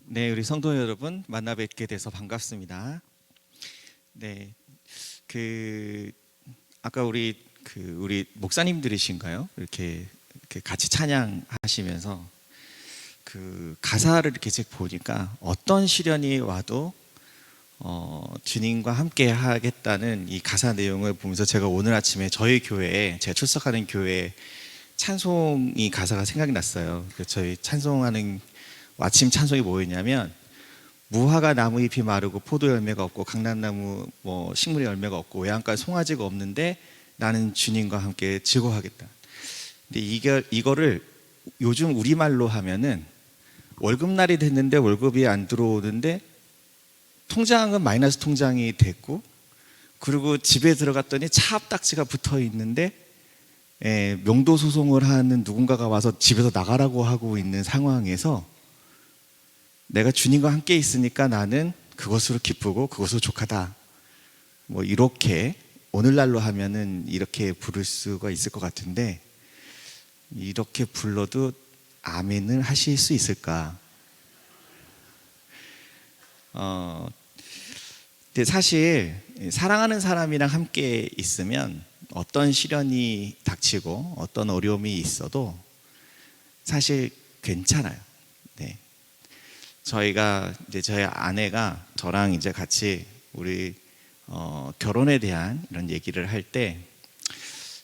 네, 우리 성도 여러분 만나 뵙게 돼서 반갑습니다. 네, 그 아까 우리 목사님들이신가요? 이렇게 같이 찬양하시면서 그 가사를 이렇게 쭉 보니까 어떤 시련이 와도 주님과 함께 하겠다는 이 가사 내용을 보면서 제가 오늘 아침에 저희 교회에 제가 출석하는 교회 찬송이 가사가 생각이 났어요. 저희 찬송하는 아침 찬송이 뭐였냐면 무화과 나무 잎이 마르고 포도 열매가 없고 강남나무 식물의 열매가 없고 외양간 송아지가 없는데 나는 주님과 함께 즐거워하겠다. 근데 이거를 요즘 우리말로 하면은 월급날이 됐는데 월급이 안 들어오는데 통장은 마이너스 통장이 됐고, 그리고 집에 들어갔더니 차 앞딱지가 붙어 있는데 명도 소송을 하는 누군가가 와서 집에서 나가라고 하고 있는 상황에서 내가 주님과 함께 있으니까 나는 그것으로 기쁘고 그것으로 족하다. 이렇게 오늘날로 하면은 이렇게 부를 수가 있을 것 같은데, 이렇게 불러도 아멘을 하실 수 있을까? 근데 사실 사랑하는 사람이랑 함께 있으면 어떤 시련이 닥치고 어떤 어려움이 있어도 사실 괜찮아요. 네. 저희가 이제 저희 아내가 저랑 이제 같이 우리 결혼에 대한 이런 얘기를 할 때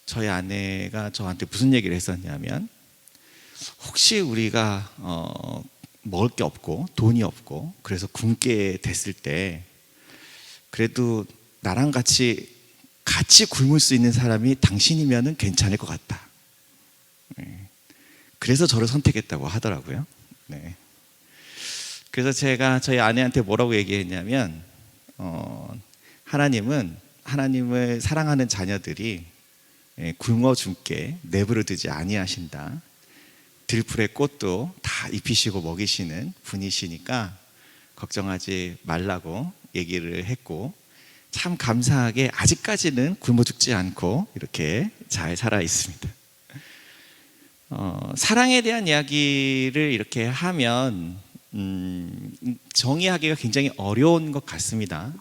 저희 아내가 저한테 무슨 얘기를 했었냐면, 혹시 우리가 먹을 게 없고 돈이 없고 그래서 굶게 됐을 때 그래도 나랑 같이 굶을 수 있는 사람이 당신이면은 괜찮을 것 같다. 그래서 저를 선택했다고 하더라고요. 네. 그래서 제가 저희 아내한테 뭐라고 얘기했냐면, 하나님을 사랑하는 자녀들이 굶어 죽게 내버려 두지 아니하신다. 들풀의 꽃도 다 입히시고 먹이시는 분이시니까 걱정하지 말라고 얘기를 했고, 참 감사하게 아직까지는 굶어 죽지 않고 이렇게 잘 살아 있습니다. 사랑에 대한 이야기를 이렇게 하면 정의하기가 굉장히 어려운 것 같습니다.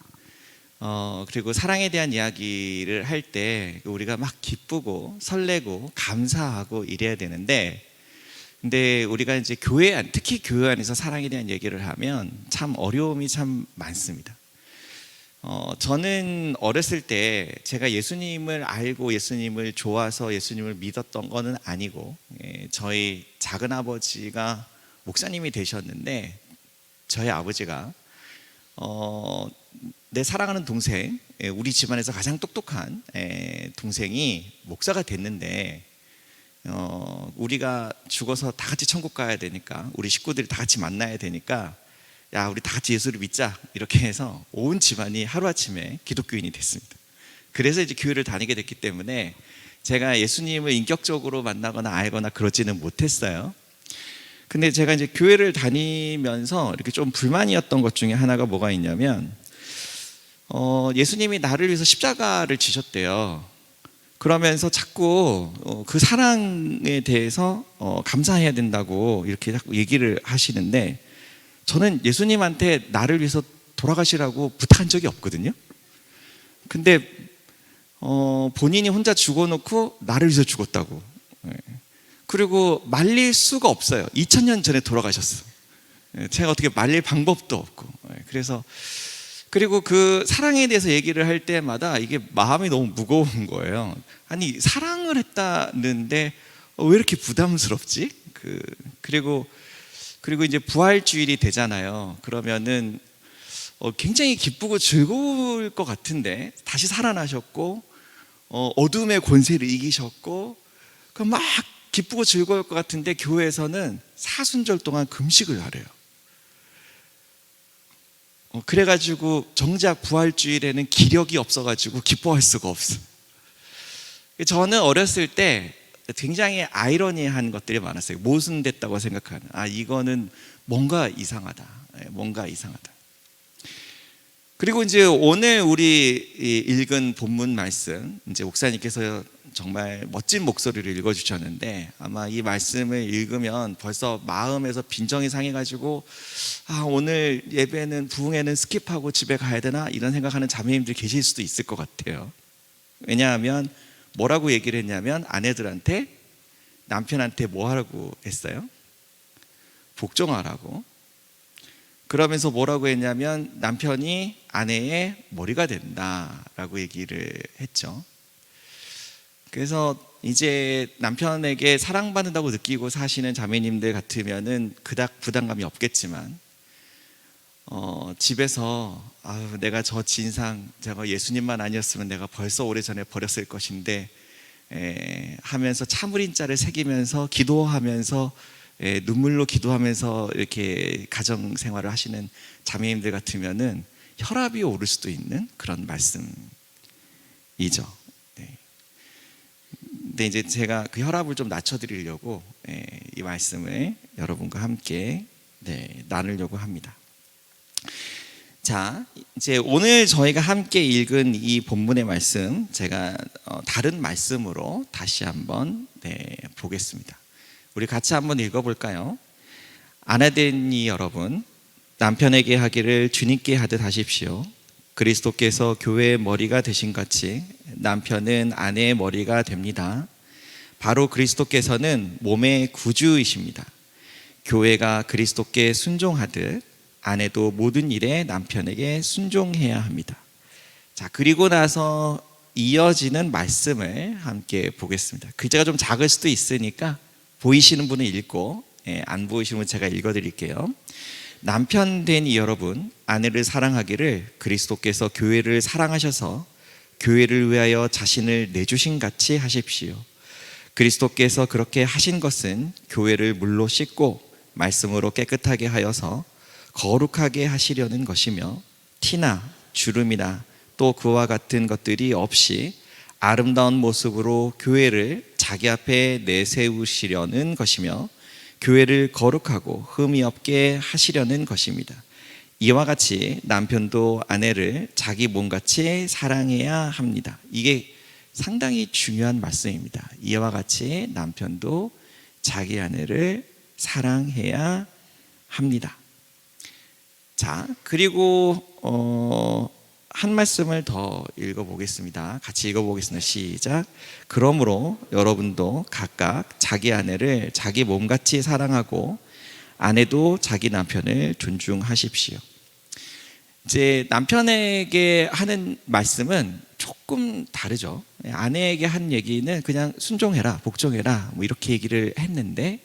그리고 사랑에 대한 이야기를 할 때 우리가 막 기쁘고 설레고 감사하고 이래야 되는데, 근데 우리가 이제 특히 교회 안에서 사랑에 대한 얘기를 하면 참 어려움이 참 많습니다. 저는 어렸을 때 제가 예수님을 알고 예수님을 좋아서 예수님을 믿었던 거는 아니고, 저희 작은 아버지가 목사님이 되셨는데, 저희 아버지가 내 사랑하는 동생, 우리 집안에서 가장 똑똑한 동생이 목사가 됐는데, 우리가 죽어서 다 같이 천국 가야 되니까, 우리 식구들이 다 같이 만나야 되니까, 야, 우리 다 같이 예수를 믿자, 이렇게 해서 온 집안이 하루아침에 기독교인이 됐습니다. 그래서 이제 교회를 다니게 됐기 때문에 제가 예수님을 인격적으로 만나거나 알거나 그러지는 못했어요. 근데 제가 이제 교회를 다니면서 이렇게 좀 불만이었던 것 중에 하나가 뭐가 있냐면, 예수님이 나를 위해서 십자가를 지셨대요. 그러면서 자꾸 그 사랑에 대해서 감사해야 된다고 이렇게 자꾸 얘기를 하시는데, 저는 예수님한테 나를 위해서 돌아가시라고 부탁한 적이 없거든요. 근데 본인이 혼자 죽어놓고 나를 위해서 죽었다고. 그리고 말릴 수가 없어요. 2000년 전에 돌아가셨어. 제가 어떻게 말릴 방법도 없고. 그리고 그 사랑에 대해서 얘기를 할 때마다 이게 마음이 너무 무거운 거예요. 아니, 사랑을 했다는데 왜 이렇게 부담스럽지? 그리고 이제 부활주일이 되잖아요. 그러면은 굉장히 기쁘고 즐거울 것 같은데, 다시 살아나셨고 어둠의 권세를 이기셨고, 그 막 기쁘고 즐거울 것 같은데 교회에서는 사순절 동안 금식을 하래요. 그래가지고 정작 부활주일에는 기력이 없어가지고 기뻐할 수가 없어. 저는 어렸을 때 굉장히 아이러니한 것들이 많았어요. 모순됐다고 생각하는, 이거는 뭔가 이상하다. 그리고 이제 오늘 우리 읽은 본문 말씀, 이제 목사님께서 정말 멋진 목소리를 읽어주셨는데 아마 이 말씀을 읽으면 벌써 마음에서 빈정이 상해가지고 오늘 예배는 부흥회는 스킵하고 집에 가야 되나 이런 생각하는 자매님들 계실 수도 있을 것 같아요. 왜냐하면 뭐라고 얘기를 했냐면 아내들한테 남편한테 뭐 하라고 했어요? 복종하라고. 그러면서 뭐라고 했냐면 남편이 아내의 머리가 된다라고 얘기를 했죠. 그래서 이제 남편에게 사랑받는다고 느끼고 사시는 자매님들 같으면은 그닥 부담감이 없겠지만 집에서 내가 저 진상 제가 예수님만 아니었으면 내가 벌써 오래전에 버렸을 것인데 하면서 참을인자를 새기면서 기도하면서 눈물로 기도하면서 이렇게 가정 생활을 하시는 자매님들 같으면은 혈압이 오를 수도 있는 그런 말씀이죠. 근데 이제 제가 그 혈압을 좀 낮춰드리려고 이 말씀을 여러분과 함께 나누려고 합니다. 자, 이제 오늘 저희가 함께 읽은 이 본문의 말씀 제가 다른 말씀으로 다시 한번 보겠습니다. 우리 같이 한번 읽어볼까요? 아내되니 여러분, 남편에게 하기를 주님께 하듯 하십시오. 그리스도께서 교회의 머리가 되신 같이 남편은 아내의 머리가 됩니다. 바로 그리스도께서는 몸의 구주이십니다. 교회가 그리스도께 순종하듯 아내도 모든 일에 남편에게 순종해야 합니다. 자, 그리고 나서 이어지는 말씀을 함께 보겠습니다. 글자가 좀 작을 수도 있으니까 보이시는 분은 읽고 안 보이시는 분은 제가 읽어드릴게요. 남편 된 이 여러분, 아내를 사랑하기를 그리스도께서 교회를 사랑하셔서 교회를 위하여 자신을 내주신 같이 하십시오. 그리스도께서 그렇게 하신 것은 교회를 물로 씻고 말씀으로 깨끗하게 하여서 거룩하게 하시려는 것이며 티나 주름이나 또 그와 같은 것들이 없이 아름다운 모습으로 교회를 자기 앞에 내세우시려는 것이며 교회를 거룩하고 흠이 없게 하시려는 것입니다. 이와 같이 남편도 아내를 자기 몸같이 사랑해야 합니다. 이게 상당히 중요한 말씀입니다. 이와 같이 남편도 자기 아내를 사랑해야 합니다. 자, 그리고 한 말씀을 더 읽어보겠습니다. 같이 읽어보겠습니다. 시작. 그러므로 여러분도 각각 자기 아내를 자기 몸같이 사랑하고 아내도 자기 남편을 존중하십시오. 이제 남편에게 하는 말씀은 조금 다르죠. 아내에게 한 얘기는 그냥 순종해라, 복종해라 뭐 이렇게 얘기를 했는데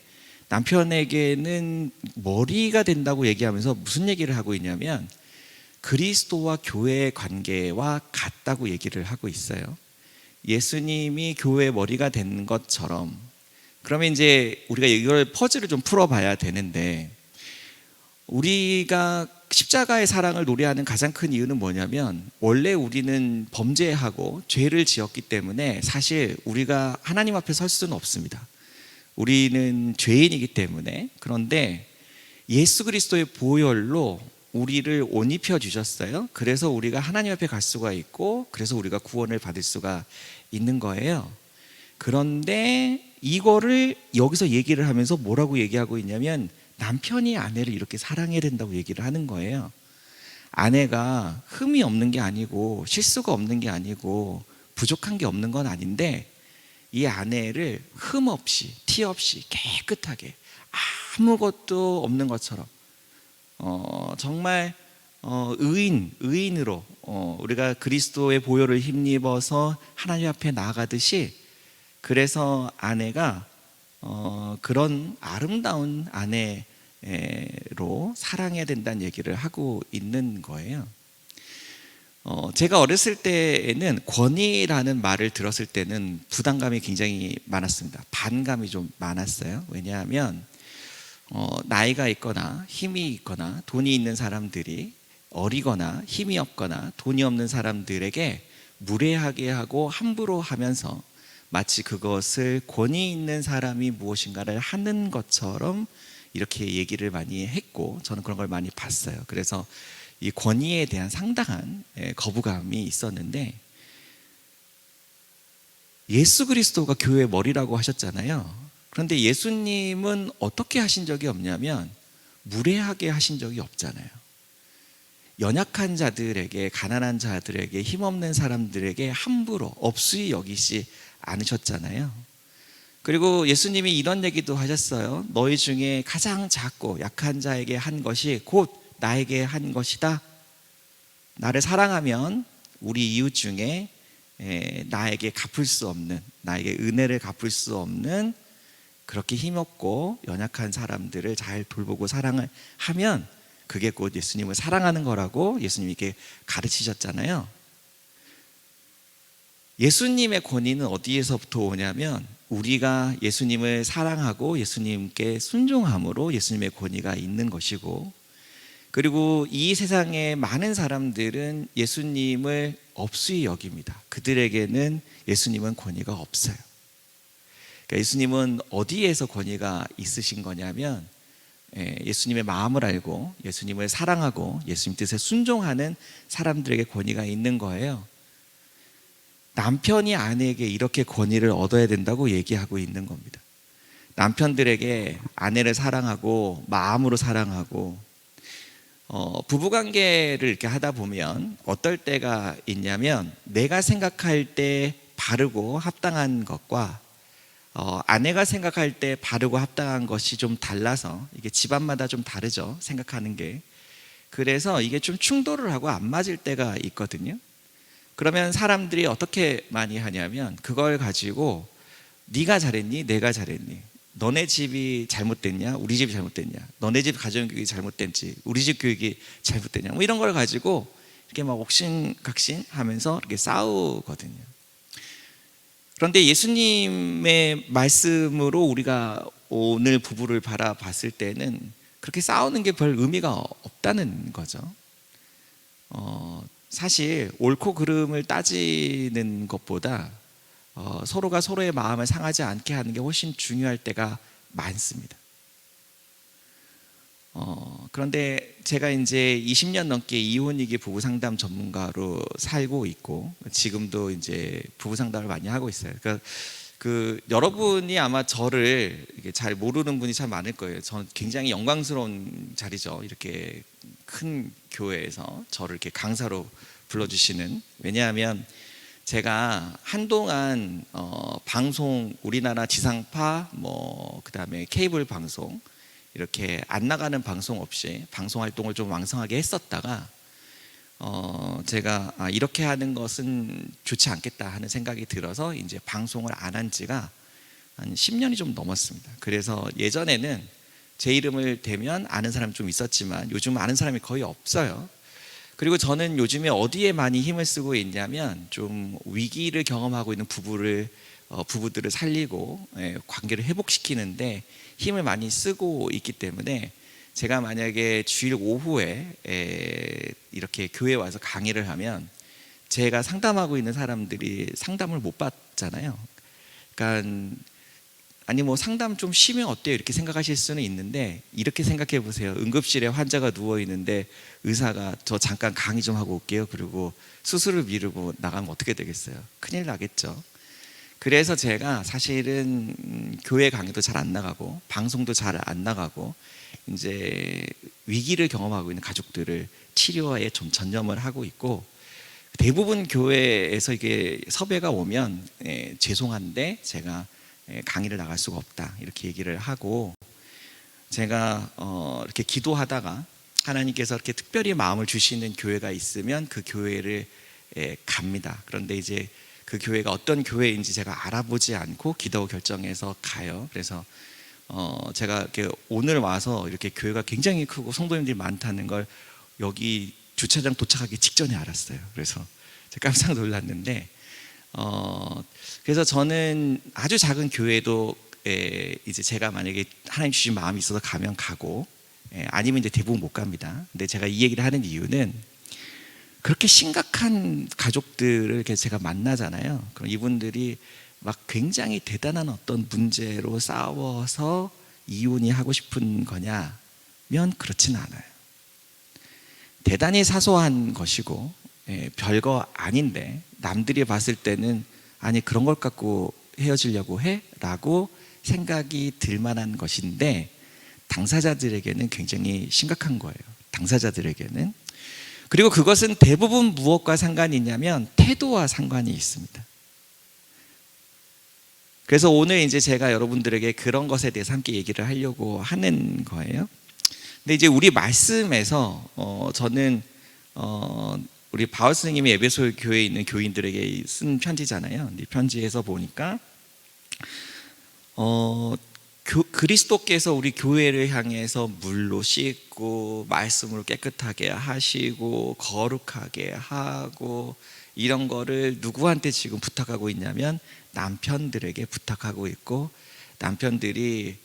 남편에게는 머리가 된다고 얘기하면서 무슨 얘기를 하고 있냐면 그리스도와 교회의 관계와 같다고 얘기를 하고 있어요. 예수님이 교회의 머리가 된 것처럼. 그러면 이제 우리가 이걸 퍼즐을 좀 풀어봐야 되는데 우리가 십자가의 사랑을 노래하는 가장 큰 이유는 뭐냐면 원래 우리는 범죄하고 죄를 지었기 때문에 사실 우리가 하나님 앞에 설 수는 없습니다. 우리는 죄인이기 때문에. 그런데 예수 그리스도의 보혈로 우리를 옷 입혀 주셨어요. 그래서 우리가 하나님 앞에 갈 수가 있고 그래서 우리가 구원을 받을 수가 있는 거예요. 그런데 이거를 여기서 얘기를 하면서 뭐라고 얘기하고 있냐면 남편이 아내를 이렇게 사랑해야 된다고 얘기를 하는 거예요. 아내가 흠이 없는 게 아니고 실수가 없는 게 아니고 부족한 게 없는 건 아닌데 이 아내를 흠 없이 티 없이 깨끗하게 아무것도 없는 것처럼 정말 의인으로 우리가 그리스도의 보혈을 힘입어서 하나님 앞에 나아가듯이 그래서 아내가 그런 아름다운 아내로 사랑해야 된다는 얘기를 하고 있는 거예요. 제가 어렸을 때에는 권위라는 말을 들었을 때는 부담감이 굉장히 많았습니다. 반감이 좀 많았어요. 왜냐하면 나이가 있거나 힘이 있거나 돈이 있는 사람들이 어리거나 힘이 없거나 돈이 없는 사람들에게 무례하게 하고 함부로 하면서 마치 그것을 권위 있는 사람이 무엇인가를 하는 것처럼 이렇게 얘기를 많이 했고 저는 그런 걸 많이 봤어요. 그래서 이 권위에 대한 상당한 거부감이 있었는데 예수 그리스도가 교회의 머리라고 하셨잖아요. 그런데 예수님은 어떻게 하신 적이 없냐면 무례하게 하신 적이 없잖아요. 연약한 자들에게, 가난한 자들에게, 힘없는 사람들에게 함부로 없이 여기지 않으셨잖아요. 그리고 예수님이 이런 얘기도 하셨어요. 너희 중에 가장 작고 약한 자에게 한 것이 곧 나에게 한 것이다. 나를 사랑하면 우리 이웃 중에 나에게 갚을 수 없는, 나에게 은혜를 갚을 수 없는 그렇게 힘없고 연약한 사람들을 잘 돌보고 사랑을 하면 그게 곧 예수님을 사랑하는 거라고 예수님이 이렇게 가르치셨잖아요. 예수님의 권위는 어디에서부터 오냐면 우리가 예수님을 사랑하고 예수님께 순종함으로 예수님의 권위가 있는 것이고, 그리고 이 세상의 많은 사람들은 예수님을 없이 여깁니다. 그들에게는 예수님은 권위가 없어요. 그러니까 예수님은 어디에서 권위가 있으신 거냐면 예수님의 마음을 알고 예수님을 사랑하고 예수님 뜻에 순종하는 사람들에게 권위가 있는 거예요. 남편이 아내에게 이렇게 권위를 얻어야 된다고 얘기하고 있는 겁니다. 남편들에게 아내를 사랑하고 마음으로 사랑하고, 부부관계를 이렇게 하다 보면 어떨 때가 있냐면 내가 생각할 때 바르고 합당한 것과 아내가 생각할 때 바르고 합당한 것이 좀 달라서, 이게 집안마다 좀 다르죠, 생각하는 게. 그래서 이게 좀 충돌을 하고 안 맞을 때가 있거든요. 그러면 사람들이 어떻게 많이 하냐면 그걸 가지고 네가 잘했니? 내가 잘했니? 너네 집이 잘못됐냐? 우리 집이 잘못됐냐? 너네 집 가정교육이 잘못됐지? 우리 집 교육이 잘못됐냐? 뭐 이런 걸 가지고 이렇게 막 옥신각신 하면서 이렇게 싸우거든요. 그런데 예수님의 말씀으로 우리가 오늘 부부를 바라봤을 때는 그렇게 싸우는 게 별 의미가 없다는 거죠. 사실 옳고 그름을 따지는 것보다 서로가 서로의 마음을 상하지 않게 하는 게 훨씬 중요할 때가 많습니다. 그런데 제가 이제 20년 넘게 이혼위기 부부 상담 전문가로 살고 있고 지금도 이제 부부 상담을 많이 하고 있어요. 그러니까 여러분이 아마 저를 잘 모르는 분이 참 많을 거예요. 저는 굉장히 영광스러운 자리죠. 이렇게 큰 교회에서 저를 이렇게 강사로 불러주시는. 왜냐하면 제가 한동안 방송, 우리나라 지상파 그다음에 케이블 방송 이렇게 안 나가는 방송 없이 방송 활동을 좀 왕성하게 했었다가 제가 이렇게 하는 것은 좋지 않겠다 하는 생각이 들어서 이제 방송을 안 한 지가 한 10년이 좀 넘었습니다. 그래서 예전에는 제 이름을 대면 아는 사람이 좀 있었지만 요즘 아는 사람이 거의 없어요. 그리고 저는 요즘에 어디에 많이 힘을 쓰고 있냐면 좀 위기를 경험하고 있는 부부들을 살리고 관계를 회복시키는데 힘을 많이 쓰고 있기 때문에, 제가 만약에 주일 오후에 이렇게 교회에 와서 강의를 하면 제가 상담하고 있는 사람들이 상담을 못 받잖아요. 그러니까 아니 상담 좀 쉬면 어때요? 이렇게 생각하실 수는 있는데, 이렇게 생각해 보세요. 응급실에 환자가 누워 있는데 의사가 저 잠깐 강의 좀 하고 올게요. 그리고 수술을 미루고 나가면 어떻게 되겠어요? 큰일 나겠죠. 그래서 제가 사실은 교회 강의도 잘 안 나가고 방송도 잘 안 나가고 이제 위기를 경험하고 있는 가족들을 치료에 좀 전념을 하고 있고, 대부분 교회에서 이게 섭외가 오면 죄송한데 제가 강의를 나갈 수가 없다 이렇게 얘기를 하고, 제가 이렇게 기도하다가 하나님께서 이렇게 특별히 마음을 주시는 교회가 있으면 그 교회를 갑니다. 그런데 이제 그 교회가 어떤 교회인지 제가 알아보지 않고 기도 결정해서 가요. 그래서 제가 이렇게 오늘 와서 이렇게 교회가 굉장히 크고 성도님들이 많다는 걸 여기 주차장 도착하기 직전에 알았어요. 그래서 제가 깜짝 놀랐는데, 그래서 저는 아주 작은 교회도 이제 제가 만약에 하나님 주신 마음이 있어서 가면 가고, 아니면 이제 대부분 못 갑니다. 근데 제가 이 얘기를 하는 이유는 그렇게 심각한 가족들을 제가 만나잖아요. 그럼 이분들이 막 굉장히 대단한 어떤 문제로 싸워서 이혼이 하고 싶은 거냐면 그렇지는 않아요. 대단히 사소한 것이고 별거 아닌데 남들이 봤을 때는 아니 그런 걸 갖고 헤어지려고 해? 라고 생각이 들 만한 것인데 당사자들에게는 굉장히 심각한 거예요. 당사자들에게는. 그리고 그것은 대부분 무엇과 상관이 있냐면 태도와 상관이 있습니다. 그래서 오늘 이제 제가 여러분들에게 그런 것에 대해서 함께 얘기를 하려고 하는 거예요. 근데 이제 우리 말씀에서 저는 우리 바울 선생님이 에베소 교회에 있는 교인들에게 쓴 편지잖아요. 이 편지에서 보니까 그리스도께서 우리 교회를 향해서 물로 씻고 말씀으로 깨끗하게 하시고 거룩하게 하고 이런 거를 누구한테 지금 부탁하고 있냐면 남편들에게 부탁하고 있고, 남편들이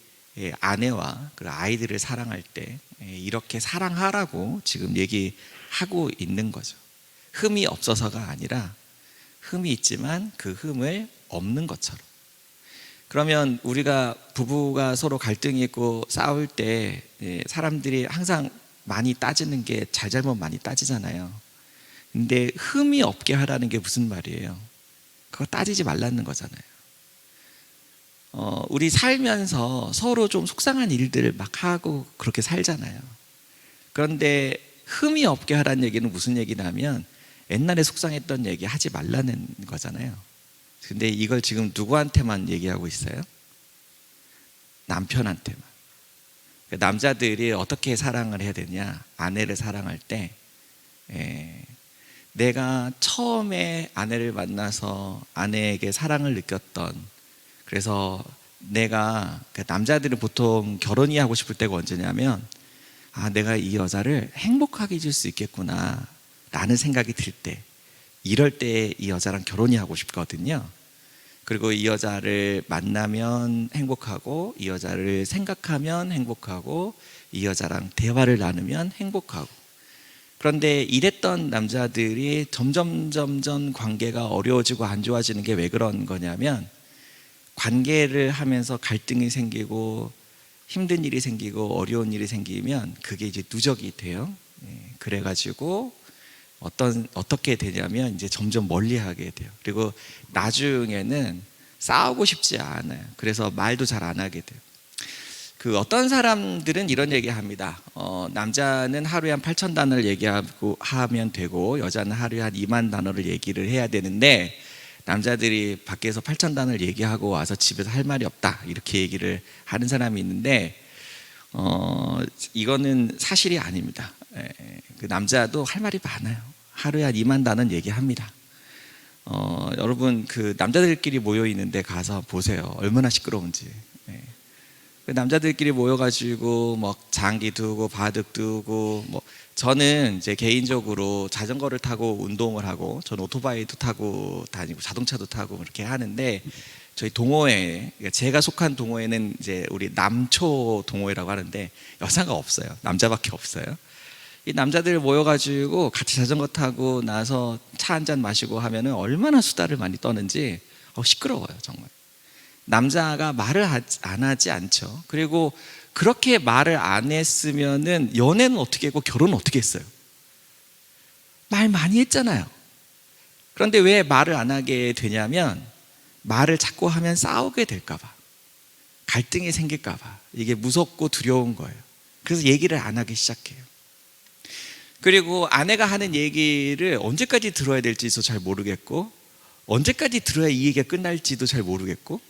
아내와 아이들을 사랑할 때 이렇게 사랑하라고 지금 얘기하고 있는 거죠. 흠이 없어서가 아니라 흠이 있지만 그 흠을 없는 것처럼. 그러면 우리가 부부가 서로 갈등이 있고 싸울 때 사람들이 항상 많이 따지는 게 잘잘못 많이 따지잖아요. 근데 흠이 없게 하라는 게 무슨 말이에요? 그거 따지지 말라는 거잖아요. 우리 살면서 서로 좀 속상한 일들을 막 하고 그렇게 살잖아요. 그런데 흠이 없게 하라는 얘기는 무슨 얘기냐면 옛날에 속상했던 얘기 하지 말라는 거잖아요. 근데 이걸 지금 누구한테만 얘기하고 있어요? 남편한테만. 남자들이 어떻게 사랑을 해야 되냐? 아내를 사랑할 때 내가 처음에 아내를 만나서 아내에게 사랑을 느꼈던, 그래서 내가 남자들은 보통 결혼이 하고 싶을 때가 언제냐면 내가 이 여자를 행복하게 해줄 수 있겠구나 라는 생각이 들 때, 이럴 때 이 여자랑 결혼이 하고 싶거든요. 그리고 이 여자를 만나면 행복하고, 이 여자를 생각하면 행복하고, 이 여자랑 대화를 나누면 행복하고. 그런데 이랬던 남자들이 점점 관계가 어려워지고 안 좋아지는 게 왜 그런 거냐면, 관계를 하면서 갈등이 생기고 힘든 일이 생기고 어려운 일이 생기면 그게 이제 누적이 돼요. 그래가지고 어떻게 되냐면 이제 점점 멀리하게 돼요. 그리고 나중에는 싸우고 싶지 않아요. 그래서 말도 잘 안 하게 돼요. 어떤 사람들은 이런 얘기합니다. 남자는 하루에 한 8,000단어를 얘기하고 하면 되고 여자는 하루에 한 2만 단어를 얘기를 해야 되는데, 남자들이 밖에서 8,000단어를 얘기하고 와서 집에서 할 말이 없다 이렇게 얘기를 하는 사람이 있는데 이거는 사실이 아닙니다. 그 남자도 할 말이 많아요. 하루에 한 2만 단어는 얘기합니다. 여러분 남자들끼리 모여 있는데 가서 보세요. 얼마나 시끄러운지. 남자들끼리 모여가지고 장기 두고 바둑 두고 저는 이제 개인적으로 자전거를 타고 운동을 하고, 저는 오토바이도 타고 다니고 자동차도 타고 이렇게 하는데, 저희 동호회, 제가 속한 동호회는 이제 우리 남초 동호회라고 하는데 여자가 없어요. 남자밖에 없어요. 이 남자들 모여가지고 같이 자전거 타고 나서 차 한 잔 마시고 하면은 얼마나 수다를 많이 떠는지 시끄러워요 정말. 남자가 말을 안 하지 않죠. 그리고 그렇게 말을 안 했으면은 연애는 어떻게 했고 결혼은 어떻게 했어요? 말 많이 했잖아요. 그런데 왜 말을 안 하게 되냐면 말을 자꾸 하면 싸우게 될까 봐, 갈등이 생길까 봐, 이게 무섭고 두려운 거예요. 그래서 얘기를 안 하기 시작해요. 그리고 아내가 하는 얘기를 언제까지 들어야 될지도 잘 모르겠고, 언제까지 들어야 이 얘기가 끝날지도 잘 모르겠고,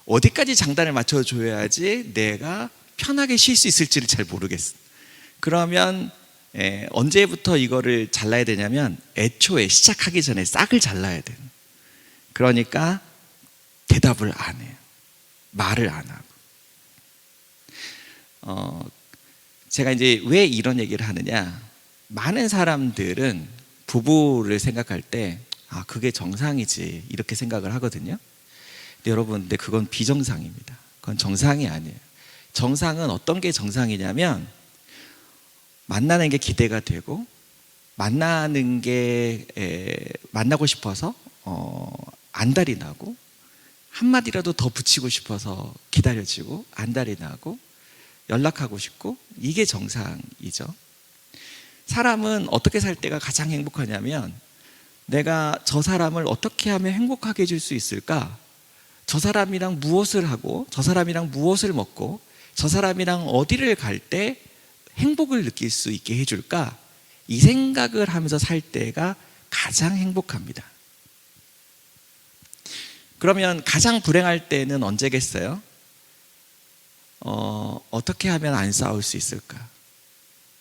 어디까지 장단을 맞춰줘야지 내가 편하게 쉴 수 있을지를 잘 모르겠어. 그러면 언제부터 이거를 잘라야 되냐면 애초에 시작하기 전에 싹을 잘라야 돼요. 그러니까 대답을 안 해요. 말을 안 하고. 제가 이제 왜 이런 얘기를 하느냐, 많은 사람들은 부부를 생각할 때 그게 정상이지 이렇게 생각을 하거든요. 근데 여러분, 근데 그건 비정상입니다. 그건 정상이 아니에요. 정상은 어떤 게 정상이냐면 만나는 게 기대가 되고, 만나는 게 만나고 싶어서 안달이 나고, 한마디라도 더 붙이고 싶어서 기다려지고 안달이 나고 연락하고 싶고, 이게 정상이죠. 사람은 어떻게 살 때가 가장 행복하냐면 내가 저 사람을 어떻게 하면 행복하게 해줄 수 있을까? 저 사람이랑 무엇을 하고, 저 사람이랑 무엇을 먹고, 저 사람이랑 어디를 갈 때 행복을 느낄 수 있게 해줄까? 이 생각을 하면서 살 때가 가장 행복합니다. 그러면 가장 불행할 때는 언제겠어요? 어떻게 하면 안 싸울 수 있을까?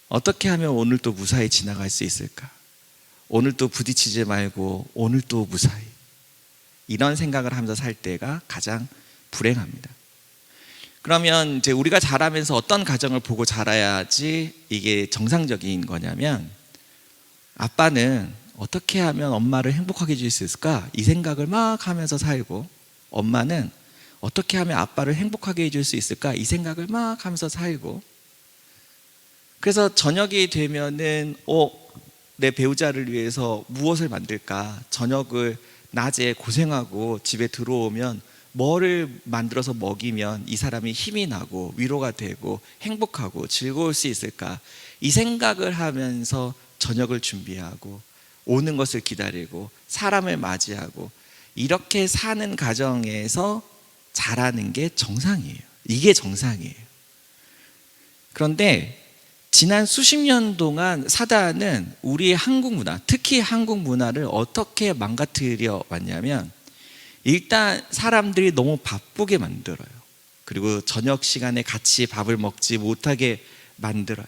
어떻게 하면 오늘 또 무사히 지나갈 수 있을까? 오늘 또 부딪히지 말고 오늘 또 무사히. 이런 생각을 하면서 살 때가 가장 불행합니다. 그러면 이제 우리가 자라면서 어떤 가정을 보고 자라야지 이게 정상적인 거냐면, 아빠는 어떻게 하면 엄마를 행복하게 해줄 수 있을까? 이 생각을 막 하면서 살고, 엄마는 어떻게 하면 아빠를 행복하게 해줄 수 있을까? 이 생각을 막 하면서 살고, 그래서 저녁이 되면은 내 배우자를 위해서 무엇을 만들까? 저녁을 낮에 고생하고 집에 들어오면 뭐를 만들어서 먹이면 이 사람이 힘이 나고 위로가 되고 행복하고 즐거울 수 있을까? 이 생각을 하면서 저녁을 준비하고 오는 것을 기다리고 사람을 맞이하고, 이렇게 사는 가정에서 자라는 게 정상이에요. 이게 정상이에요. 그런데 지난 수십 년 동안 사단은 우리 한국 문화, 특히 한국 문화를 어떻게 망가뜨려 왔냐면, 일단 사람들이 너무 바쁘게 만들어요. 그리고 저녁 시간에 같이 밥을 먹지 못하게 만들어요.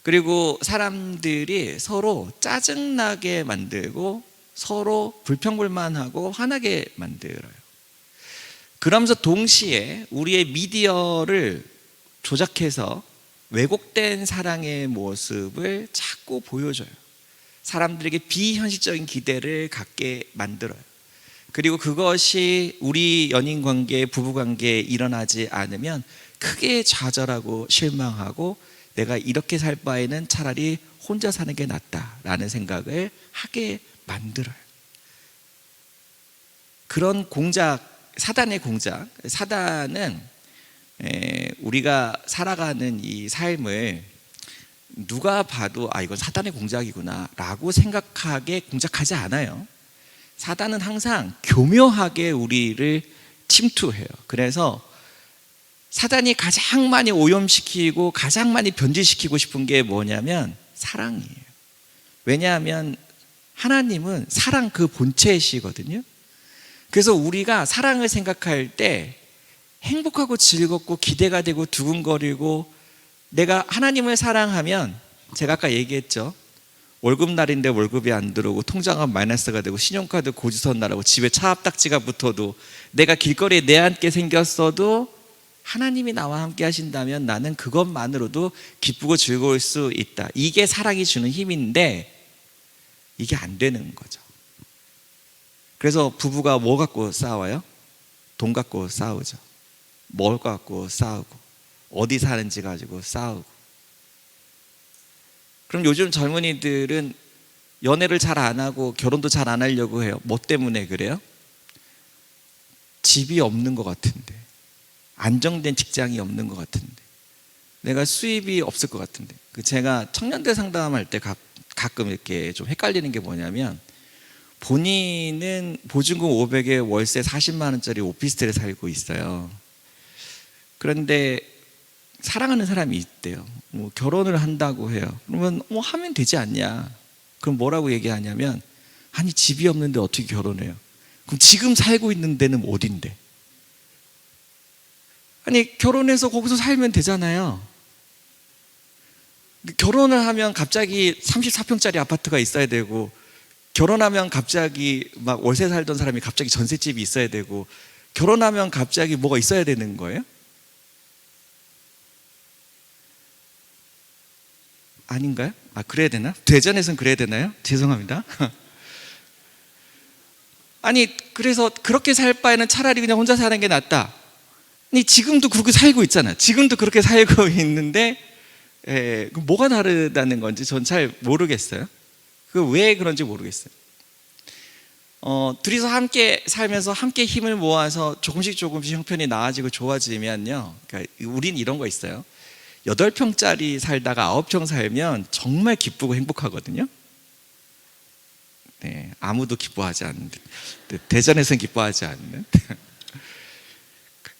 그리고 사람들이 서로 짜증나게 만들고 서로 불평불만하고 화나게 만들어요. 그러면서 동시에 우리의 미디어를 조작해서 왜곡된 사랑의 모습을 자꾸 보여줘요. 사람들에게 비현실적인 기대를 갖게 만들어요. 그리고 그것이 우리 연인 관계, 부부 관계에 일어나지 않으면 크게 좌절하고 실망하고, 내가 이렇게 살 바에는 차라리 혼자 사는 게 낫다라는 생각을 하게 만들어요. 그런 공작, 사단의 공작, 사단은 우리가 살아가는 이 삶을 누가 봐도 이건 사단의 공작이구나 라고 생각하게 공작하지 않아요. 사단은 항상 교묘하게 우리를 침투해요. 그래서 사단이 가장 많이 오염시키고 가장 많이 변질시키고 싶은 게 뭐냐면 사랑이에요. 왜냐하면 하나님은 사랑 그 본체이시거든요. 그래서 우리가 사랑을 생각할 때 행복하고 즐겁고 기대가 되고 두근거리고, 내가 하나님을 사랑하면, 제가 아까 얘기했죠. 월급날인데 월급이 안 들어오고 통장은 마이너스가 되고 신용카드 고지서 나라고 집에 차 앞딱지가 붙어도, 내가 길거리에 내앉게 생겼어도 하나님이 나와 함께 하신다면 나는 그것만으로도 기쁘고 즐거울 수 있다. 이게 사랑이 주는 힘인데 이게 안 되는 거죠. 그래서 부부가 뭐 갖고 싸워요? 돈 갖고 싸우죠. 뭘 갖고 싸우고, 어디 사는지 가지고 싸우고. 그럼 요즘 젊은이들은 연애를 잘 안 하고 결혼도 잘 안 하려고 해요. 뭐 때문에 그래요? 집이 없는 것 같은데, 안정된 직장이 없는 것 같은데, 내가 수입이 없을 것 같은데. 제가 청년들 상담할 때 가끔 이렇게 좀 헷갈리는 게 뭐냐면, 본인은 보증금 500에 월세 40만 원짜리 오피스텔에 살고 있어요. 그런데 사랑하는 사람이 있대요. 뭐 결혼을 한다고 해요. 그러면 하면 되지 않냐. 그럼 뭐라고 얘기하냐면, 아니 집이 없는데 어떻게 결혼해요? 그럼 지금 살고 있는 데는 어딘데? 아니 결혼해서 거기서 살면 되잖아요. 결혼을 하면 갑자기 34평짜리 아파트가 있어야 되고, 결혼하면 갑자기 막 월세 살던 사람이 갑자기 전셋집이 있어야 되고, 결혼하면 갑자기 뭐가 있어야 되는 거예요? 아닌가요? 그래야 되나? 대전에서는 그래야 되나요? 죄송합니다. 아니 그래서 그렇게 살 바에는 차라리 그냥 혼자 사는 게 낫다. 아니 지금도 그렇게 살고 있잖아요. 지금도 그렇게 살고 있는데 뭐가 다르다는 건지 전 잘 모르겠어요. 왜 그런지 모르겠어요. 둘이서 함께 살면서 함께 힘을 모아서 조금씩 형편이 나아지고 좋아지면요, 그러니까 우린 이런 거 있어요. 8평짜리 살다가 9평 살면 정말 기쁘고 행복하거든요. 아무도 기뻐하지 않는, 대전에서는 기뻐하지 않는.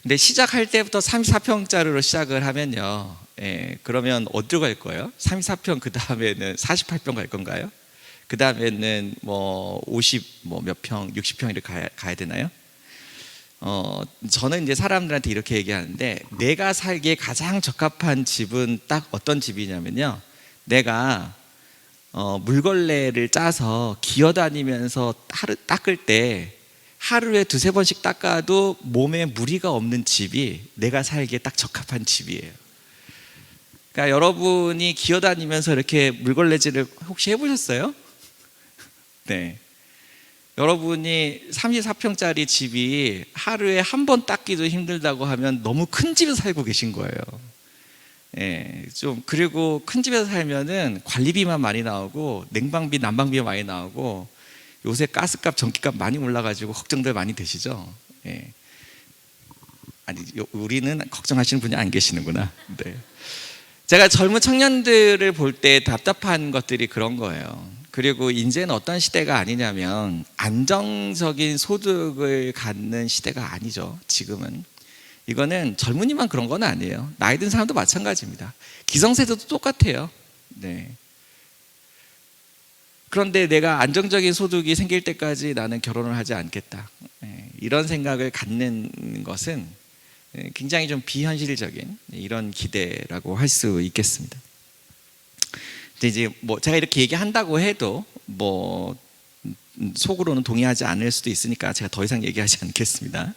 근데 시작할 때부터 34평짜리로 시작을 하면요, 그러면 어디로 갈 거예요? 34평 그 다음에는 48평 갈 건가요? 그 다음에는 뭐 50, 뭐 몇 평, 60평 이렇게 가야 되나요? 저는 이제 사람들한테 이렇게 얘기하는데, 내가 살기에 가장 적합한 집은 딱 어떤 집이냐면요, 내가 물걸레를 짜서 기어다니면서 닦을 때 하루에 두세 번씩 닦아도 몸에 무리가 없는 집이 내가 살기에 딱 적합한 집이에요. 그러니까 여러분이 기어다니면서 이렇게 물걸레질을 혹시 해보셨어요? 네. 여러분이 34평짜리 집이 하루에 한 번 닦기도 힘들다고 하면 너무 큰 집에서 살고 계신 거예요. 좀, 그리고 큰 집에서 살면은 관리비만 많이 나오고 냉방비, 난방비가 많이 나오고, 요새 가스값, 전기값 많이 올라가지고 걱정들 많이 되시죠? 아니, 우리는 걱정하시는 분이 안 계시는구나. 네. 제가 젊은 청년들을 볼 때 답답한 것들이 그런 거예요. 그리고 이제는 어떤 시대가 아니냐면, 안정적인 소득을 갖는 시대가 아니죠, 지금은. 이거는 젊은이만 그런 건 아니에요. 나이 든 사람도 마찬가지입니다. 기성세대도 똑같아요. 네. 그런데 내가 안정적인 소득이 생길 때까지 나는 결혼을 하지 않겠다, 이런 생각을 갖는 것은 굉장히 좀 비현실적인 이런 기대라고 할 수 있겠습니다. 근데 이제 뭐 제가 이렇게 얘기한다고 해도 뭐 속으로는 동의하지 않을 수도 있으니까 제가 더 이상 얘기하지 않겠습니다.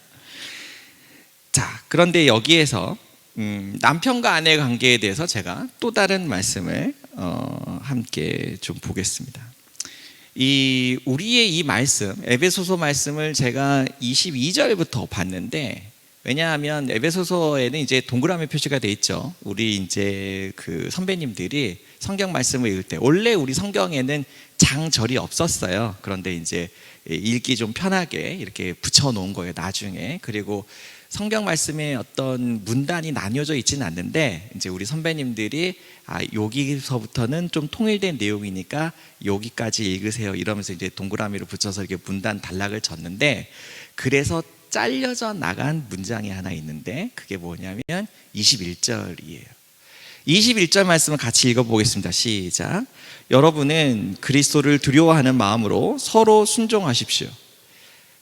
자, 그런데 여기에서 남편과 아내의 관계에 대해서 제가 또 다른 말씀을 함께 좀 보겠습니다. 우리의 이 말씀, 에베소서 말씀을 제가 22절부터 봤는데, 왜냐하면 에베소서에는 이제 동그라미 표시가 돼 있죠. 우리 이제 그 선배님들이 성경 말씀을 읽을 때, 원래 우리 성경에는 장절이 없었어요. 그런데 이제 읽기 좀 편하게 이렇게 붙여 놓은 거예요, 나중에. 그리고 성경 말씀에 어떤 문단이 나뉘어져 있지는 않는데, 이제 우리 선배님들이 여기서부터는 좀 통일된 내용이니까 여기까지 읽으세요 이러면서 이제 동그라미로 붙여서 이렇게 문단 단락을 졌는데, 그래서 잘려져 나간 문장이 하나 있는데, 그게 뭐냐면 21절이에요. 21절 말씀을 같이 읽어보겠습니다. 시작. 여러분은 그리스도를 두려워하는 마음으로 서로 순종하십시오.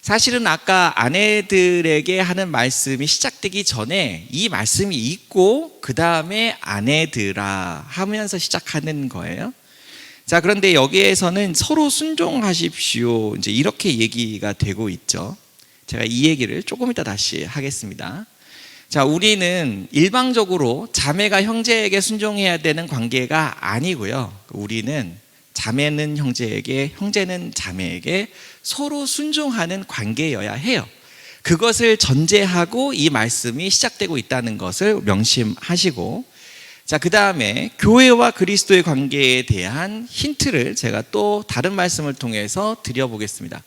사실은 아까 아내들에게 하는 말씀이 시작되기 전에 이 말씀이 있고, 그 다음에 아내들아 하면서 시작하는 거예요. 자, 그런데 여기에서는 서로 순종하십시오, 이제 이렇게 얘기가 되고 있죠. 제가 이 얘기를 조금 이따 다시 하겠습니다. 자, 우리는 일방적으로 자매가 형제에게 순종해야 되는 관계가 아니고요, 우리는 자매는 형제에게, 형제는 자매에게 서로 순종하는 관계여야 해요. 그것을 전제하고 이 말씀이 시작되고 있다는 것을 명심하시고, 자, 그 다음에 교회와 그리스도의 관계에 대한 힌트를 제가 또 다른 말씀을 통해서 드려보겠습니다.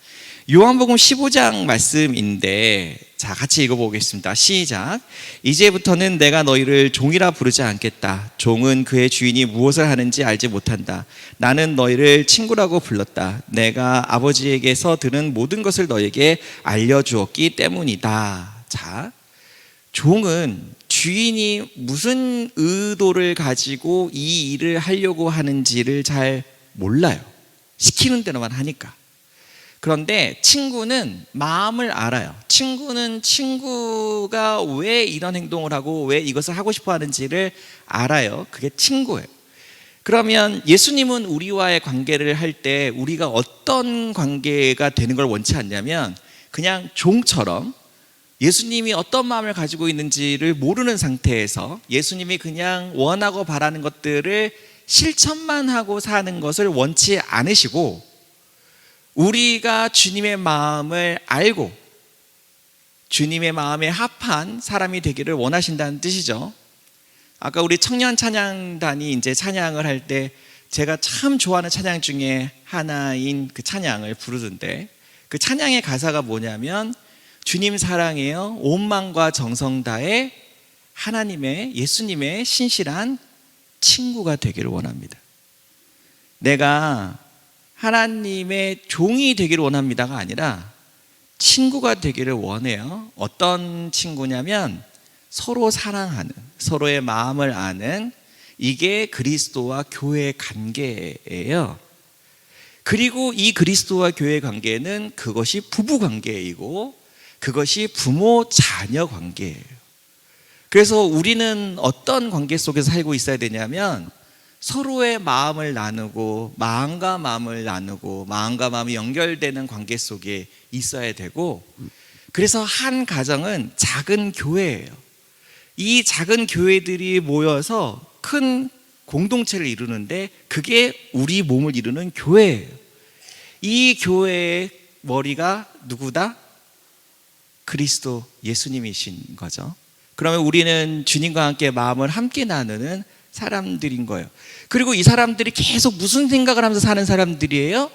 요한복음 15장 말씀인데, 자, 같이 읽어보겠습니다. 시작. 이제부터는 내가 너희를 종이라 부르지 않겠다. 종은 그의 주인이 무엇을 하는지 알지 못한다. 나는 너희를 친구라고 불렀다. 내가 아버지에게서 들은 모든 것을 너에게 알려주었기 때문이다. 자, 종은 주인이 무슨 의도를 가지고 이 일을 하려고 하는지를 잘 몰라요. 시키는 대로만 하니까. 그런데 친구는 마음을 알아요. 친구는 친구가 왜 이런 행동을 하고 왜 이것을 하고 싶어 하는지를 알아요. 그게 친구예요. 그러면 예수님은 우리와의 관계를 할 때 우리가 어떤 관계가 되는 걸 원치 않냐면, 그냥 종처럼 예수님이 어떤 마음을 가지고 있는지를 모르는 상태에서 예수님이 그냥 원하고 바라는 것들을 실천만 하고 사는 것을 원치 않으시고, 우리가 주님의 마음을 알고 주님의 마음에 합한 사람이 되기를 원하신다는 뜻이죠. 아까 우리 청년 찬양단이 이제 찬양을 할 때 제가 참 좋아하는 찬양 중에 하나인 그 찬양을 부르던데, 그 찬양의 가사가 뭐냐면, 주님 사랑해요 온 마음과 정성 다해 하나님의, 예수님의 신실한 친구가 되기를 원합니다. 내가 하나님의 종이 되기를 원합니다가 아니라 친구가 되기를 원해요. 어떤 친구냐면 서로 사랑하는, 서로의 마음을 아는, 이게 그리스도와 교회의 관계예요. 그리고 이 그리스도와 교회의 관계는 그것이 부부 관계이고 그것이 부모 자녀 관계예요. 그래서 우리는 어떤 관계 속에서 살고 있어야 되냐면 서로의 마음을 나누고 마음과 마음을 나누고 마음과 마음이 연결되는 관계 속에 있어야 되고, 그래서 한 가정은 작은 교회예요. 이 작은 교회들이 모여서 큰 공동체를 이루는데 그게 우리 몸을 이루는 교회예요. 이 교회의 머리가 누구다? 그리스도 예수님이신 거죠. 그러면 우리는 주님과 함께 마음을 함께 나누는 사람들인 거예요. 그리고 이 사람들이 계속 무슨 생각을 하면서 사는 사람들이에요?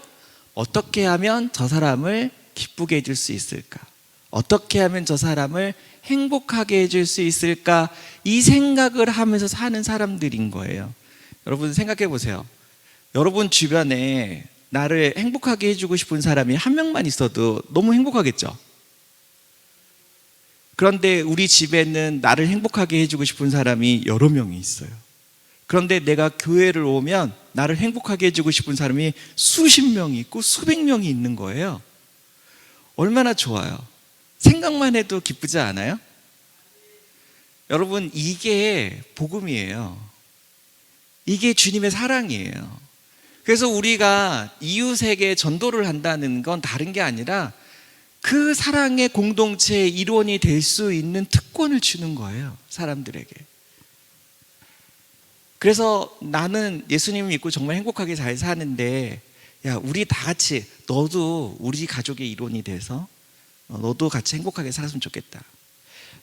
어떻게 하면 저 사람을 기쁘게 해줄 수 있을까? 어떻게 하면 저 사람을 행복하게 해줄 수 있을까? 이 생각을 하면서 사는 사람들인 거예요. 여러분 생각해 보세요. 여러분 주변에 나를 행복하게 해주고 싶은 사람이 한 명만 있어도 너무 행복하겠죠? 그런데 우리 집에는 나를 행복하게 해주고 싶은 사람이 여러 명이 있어요. 그런데 내가 교회를 오면 나를 행복하게 해주고 싶은 사람이 수십 명이 있고 수백 명이 있는 거예요. 얼마나 좋아요. 생각만 해도 기쁘지 않아요? 여러분, 이게 복음이에요. 이게 주님의 사랑이에요. 그래서 우리가 이웃에게 전도를 한다는 건 다른 게 아니라 그 사랑의 공동체의 일원이 될 수 있는 특권을 주는 거예요, 사람들에게. 그래서 나는 예수님을 믿고 정말 행복하게 잘 사는데, 야, 우리 다 같이, 너도 우리 가족의 일원이 돼서 너도 같이 행복하게 살았으면 좋겠다.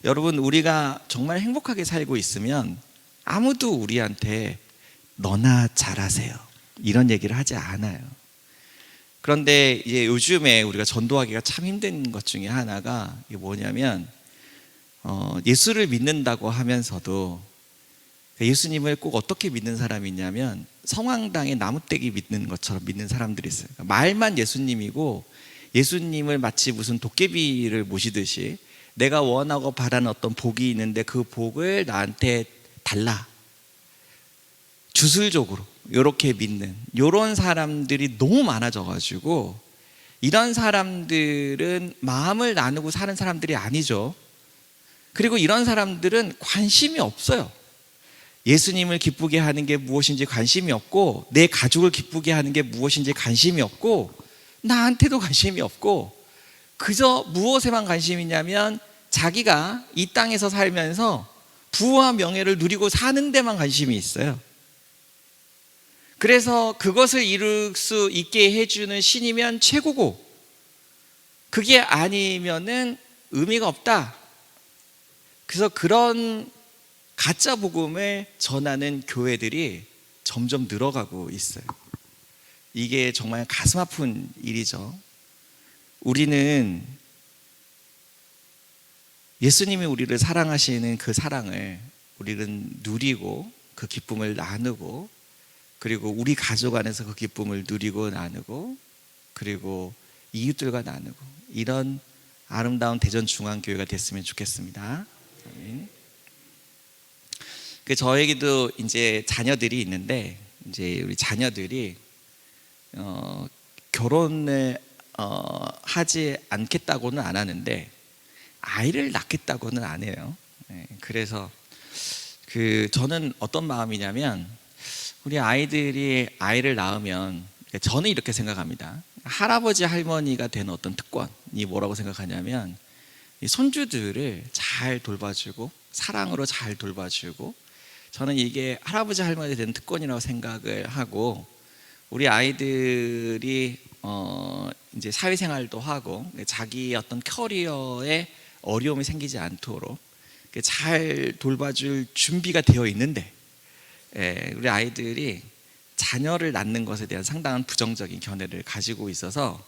여러분, 우리가 정말 행복하게 살고 있으면 아무도 우리한테 너나 잘하세요 이런 얘기를 하지 않아요. 그런데 이제 요즘에 우리가 전도하기가 참 힘든 것 중에 하나가 이게 뭐냐면 예수를 믿는다고 하면서도 예수님을 꼭 어떻게 믿는 사람이 있냐면 성황당에 나무떼기 믿는 것처럼 믿는 사람들이 있어요. 그러니까 말만 예수님이고 예수님을 마치 무슨 도깨비를 모시듯이 내가 원하고 바라는 어떤 복이 있는데 그 복을 나한테 달라, 주술적으로 이렇게 믿는 이런 사람들이 너무 많아져가지고, 이런 사람들은 마음을 나누고 사는 사람들이 아니죠. 그리고 이런 사람들은 관심이 없어요. 예수님을 기쁘게 하는 게 무엇인지 관심이 없고, 내 가족을 기쁘게 하는 게 무엇인지 관심이 없고, 나한테도 관심이 없고, 그저 무엇에만 관심이 있냐면 자기가 이 땅에서 살면서 부와 명예를 누리고 사는 데만 관심이 있어요. 그래서 그것을 이룰 수 있게 해주는 신이면 최고고, 그게 아니면은 의미가 없다. 그래서 그런 가짜 복음을 전하는 교회들이 점점 늘어가고 있어요. 이게 정말 가슴 아픈 일이죠. 우리는 예수님이 우리를 사랑하시는 그 사랑을 우리는 누리고 그 기쁨을 나누고, 그리고 우리 가족 안에서 그 기쁨을 누리고 나누고, 그리고 이웃들과 나누고, 이런 아름다운 대전중앙교회가 됐으면 좋겠습니다. 아멘. 저에게도 이제 자녀들이 있는데, 이제 우리 자녀들이 결혼을 하지 않겠다고는 안 하는데 아이를 낳겠다고는 안 해요. 그래서 저는 어떤 마음이냐면, 우리 아이들이 아이를 낳으면, 저는 이렇게 생각합니다. 할아버지 할머니가 되는 어떤 특권이 뭐라고 생각하냐면, 이 손주들을 잘 돌봐주고 사랑으로 잘 돌봐주고, 저는 이게 할아버지 할머니가 되는 특권이라고 생각을 하고, 우리 아이들이 이제 사회생활도 하고 자기 어떤 커리어에 어려움이 생기지 않도록 잘 돌봐줄 준비가 되어 있는데, 우리 아이들이 자녀를 낳는 것에 대한 상당한 부정적인 견해를 가지고 있어서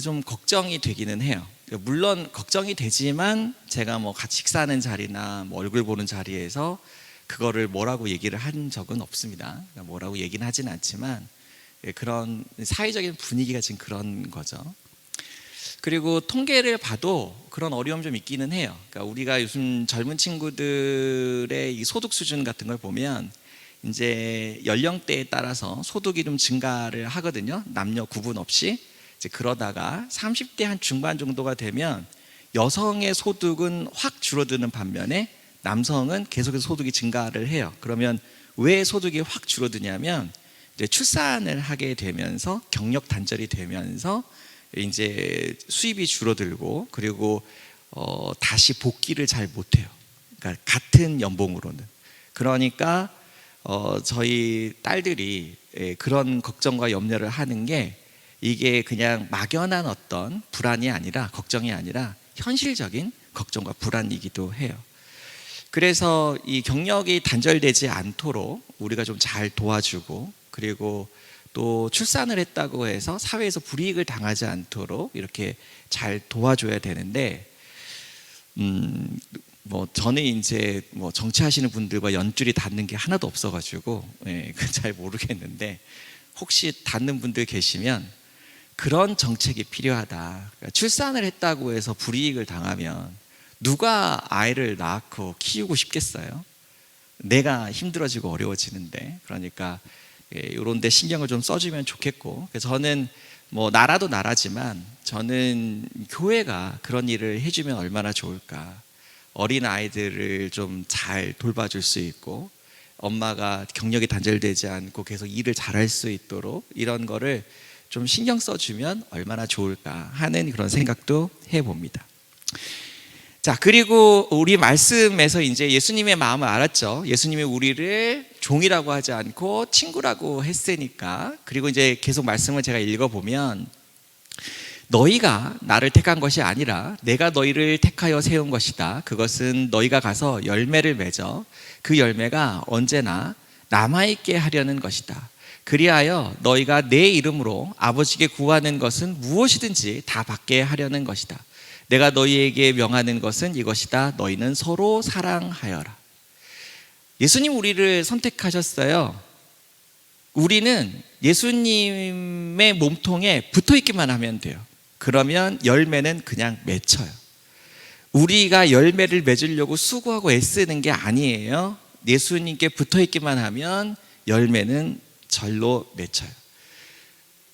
좀 걱정이 되기는 해요. 물론 걱정이 되지만 제가 뭐 같이 식사하는 자리나 뭐 얼굴 보는 자리에서 그거를 뭐라고 얘기를 한 적은 없습니다. 뭐라고 얘기는 하진 않지만, 그런 사회적인 분위기가 지금 그런 거죠. 그리고 통계를 봐도 그런 어려움 좀 있기는 해요. 그러니까 우리가 요즘 젊은 친구들의 이 소득 수준 같은 걸 보면 이제 연령대에 따라서 소득이 좀 증가를 하거든요. 남녀 구분 없이. 이제 그러다가 30대 한 중반 정도가 되면 여성의 소득은 확 줄어드는 반면에 남성은 계속해서 소득이 증가를 해요. 그러면 왜 소득이 확 줄어드냐면 이제 출산을 하게 되면서 경력 단절이 되면서 이제 수입이 줄어들고 그리고 다시 복귀를 잘 못해요. 그러니까 같은 연봉으로는. 그러니까 저희 딸들이 그런 걱정과 염려를 하는 게 이게 그냥 막연한 어떤 불안이 아니라 걱정이 아니라 현실적인 걱정과 불안이기도 해요. 그래서 이 경력이 단절되지 않도록 우리가 좀 잘 도와주고 그리고 또 출산을 했다고 해서 사회에서 불이익을 당하지 않도록 이렇게 잘 도와줘야 되는데 뭐 저는 이제 뭐 정치하시는 분들과 연줄이 닿는 게 하나도 없어가지고 잘 모르겠는데 혹시 닿는 분들 계시면 그런 정책이 필요하다. 그러니까 출산을 했다고 해서 불이익을 당하면 누가 아이를 낳고 키우고 싶겠어요? 내가 힘들어지고 어려워지는데. 그러니까 이런 데 신경을 좀 써주면 좋겠고, 그래서 저는 뭐 나라도 나라지만 저는 교회가 그런 일을 해주면 얼마나 좋을까. 어린 아이들을 좀 잘 돌봐줄 수 있고 엄마가 경력이 단절되지 않고 계속 일을 잘할 수 있도록 이런 거를 좀 신경 써주면 얼마나 좋을까 하는 그런 생각도 해봅니다. 자, 그리고 우리 말씀에서 이제 예수님의 마음을 알았죠. 예수님이 우리를 종이라고 하지 않고 친구라고 했으니까. 그리고 이제 계속 말씀을 제가 읽어보면 너희가 나를 택한 것이 아니라 내가 너희를 택하여 세운 것이다. 그것은 너희가 가서 열매를 맺어 그 열매가 언제나 남아있게 하려는 것이다. 그리하여 너희가 내 이름으로 아버지께 구하는 것은 무엇이든지 다 받게 하려는 것이다. 내가 너희에게 명하는 것은 이것이다. 너희는 서로 사랑하여라. 예수님 우리를 선택하셨어요. 우리는 예수님의 몸통에 붙어있기만 하면 돼요. 그러면 열매는 그냥 맺혀요. 우리가 열매를 맺으려고 수고하고 애쓰는 게 아니에요. 예수님께 붙어있기만 하면 열매는 절로 맺혀요.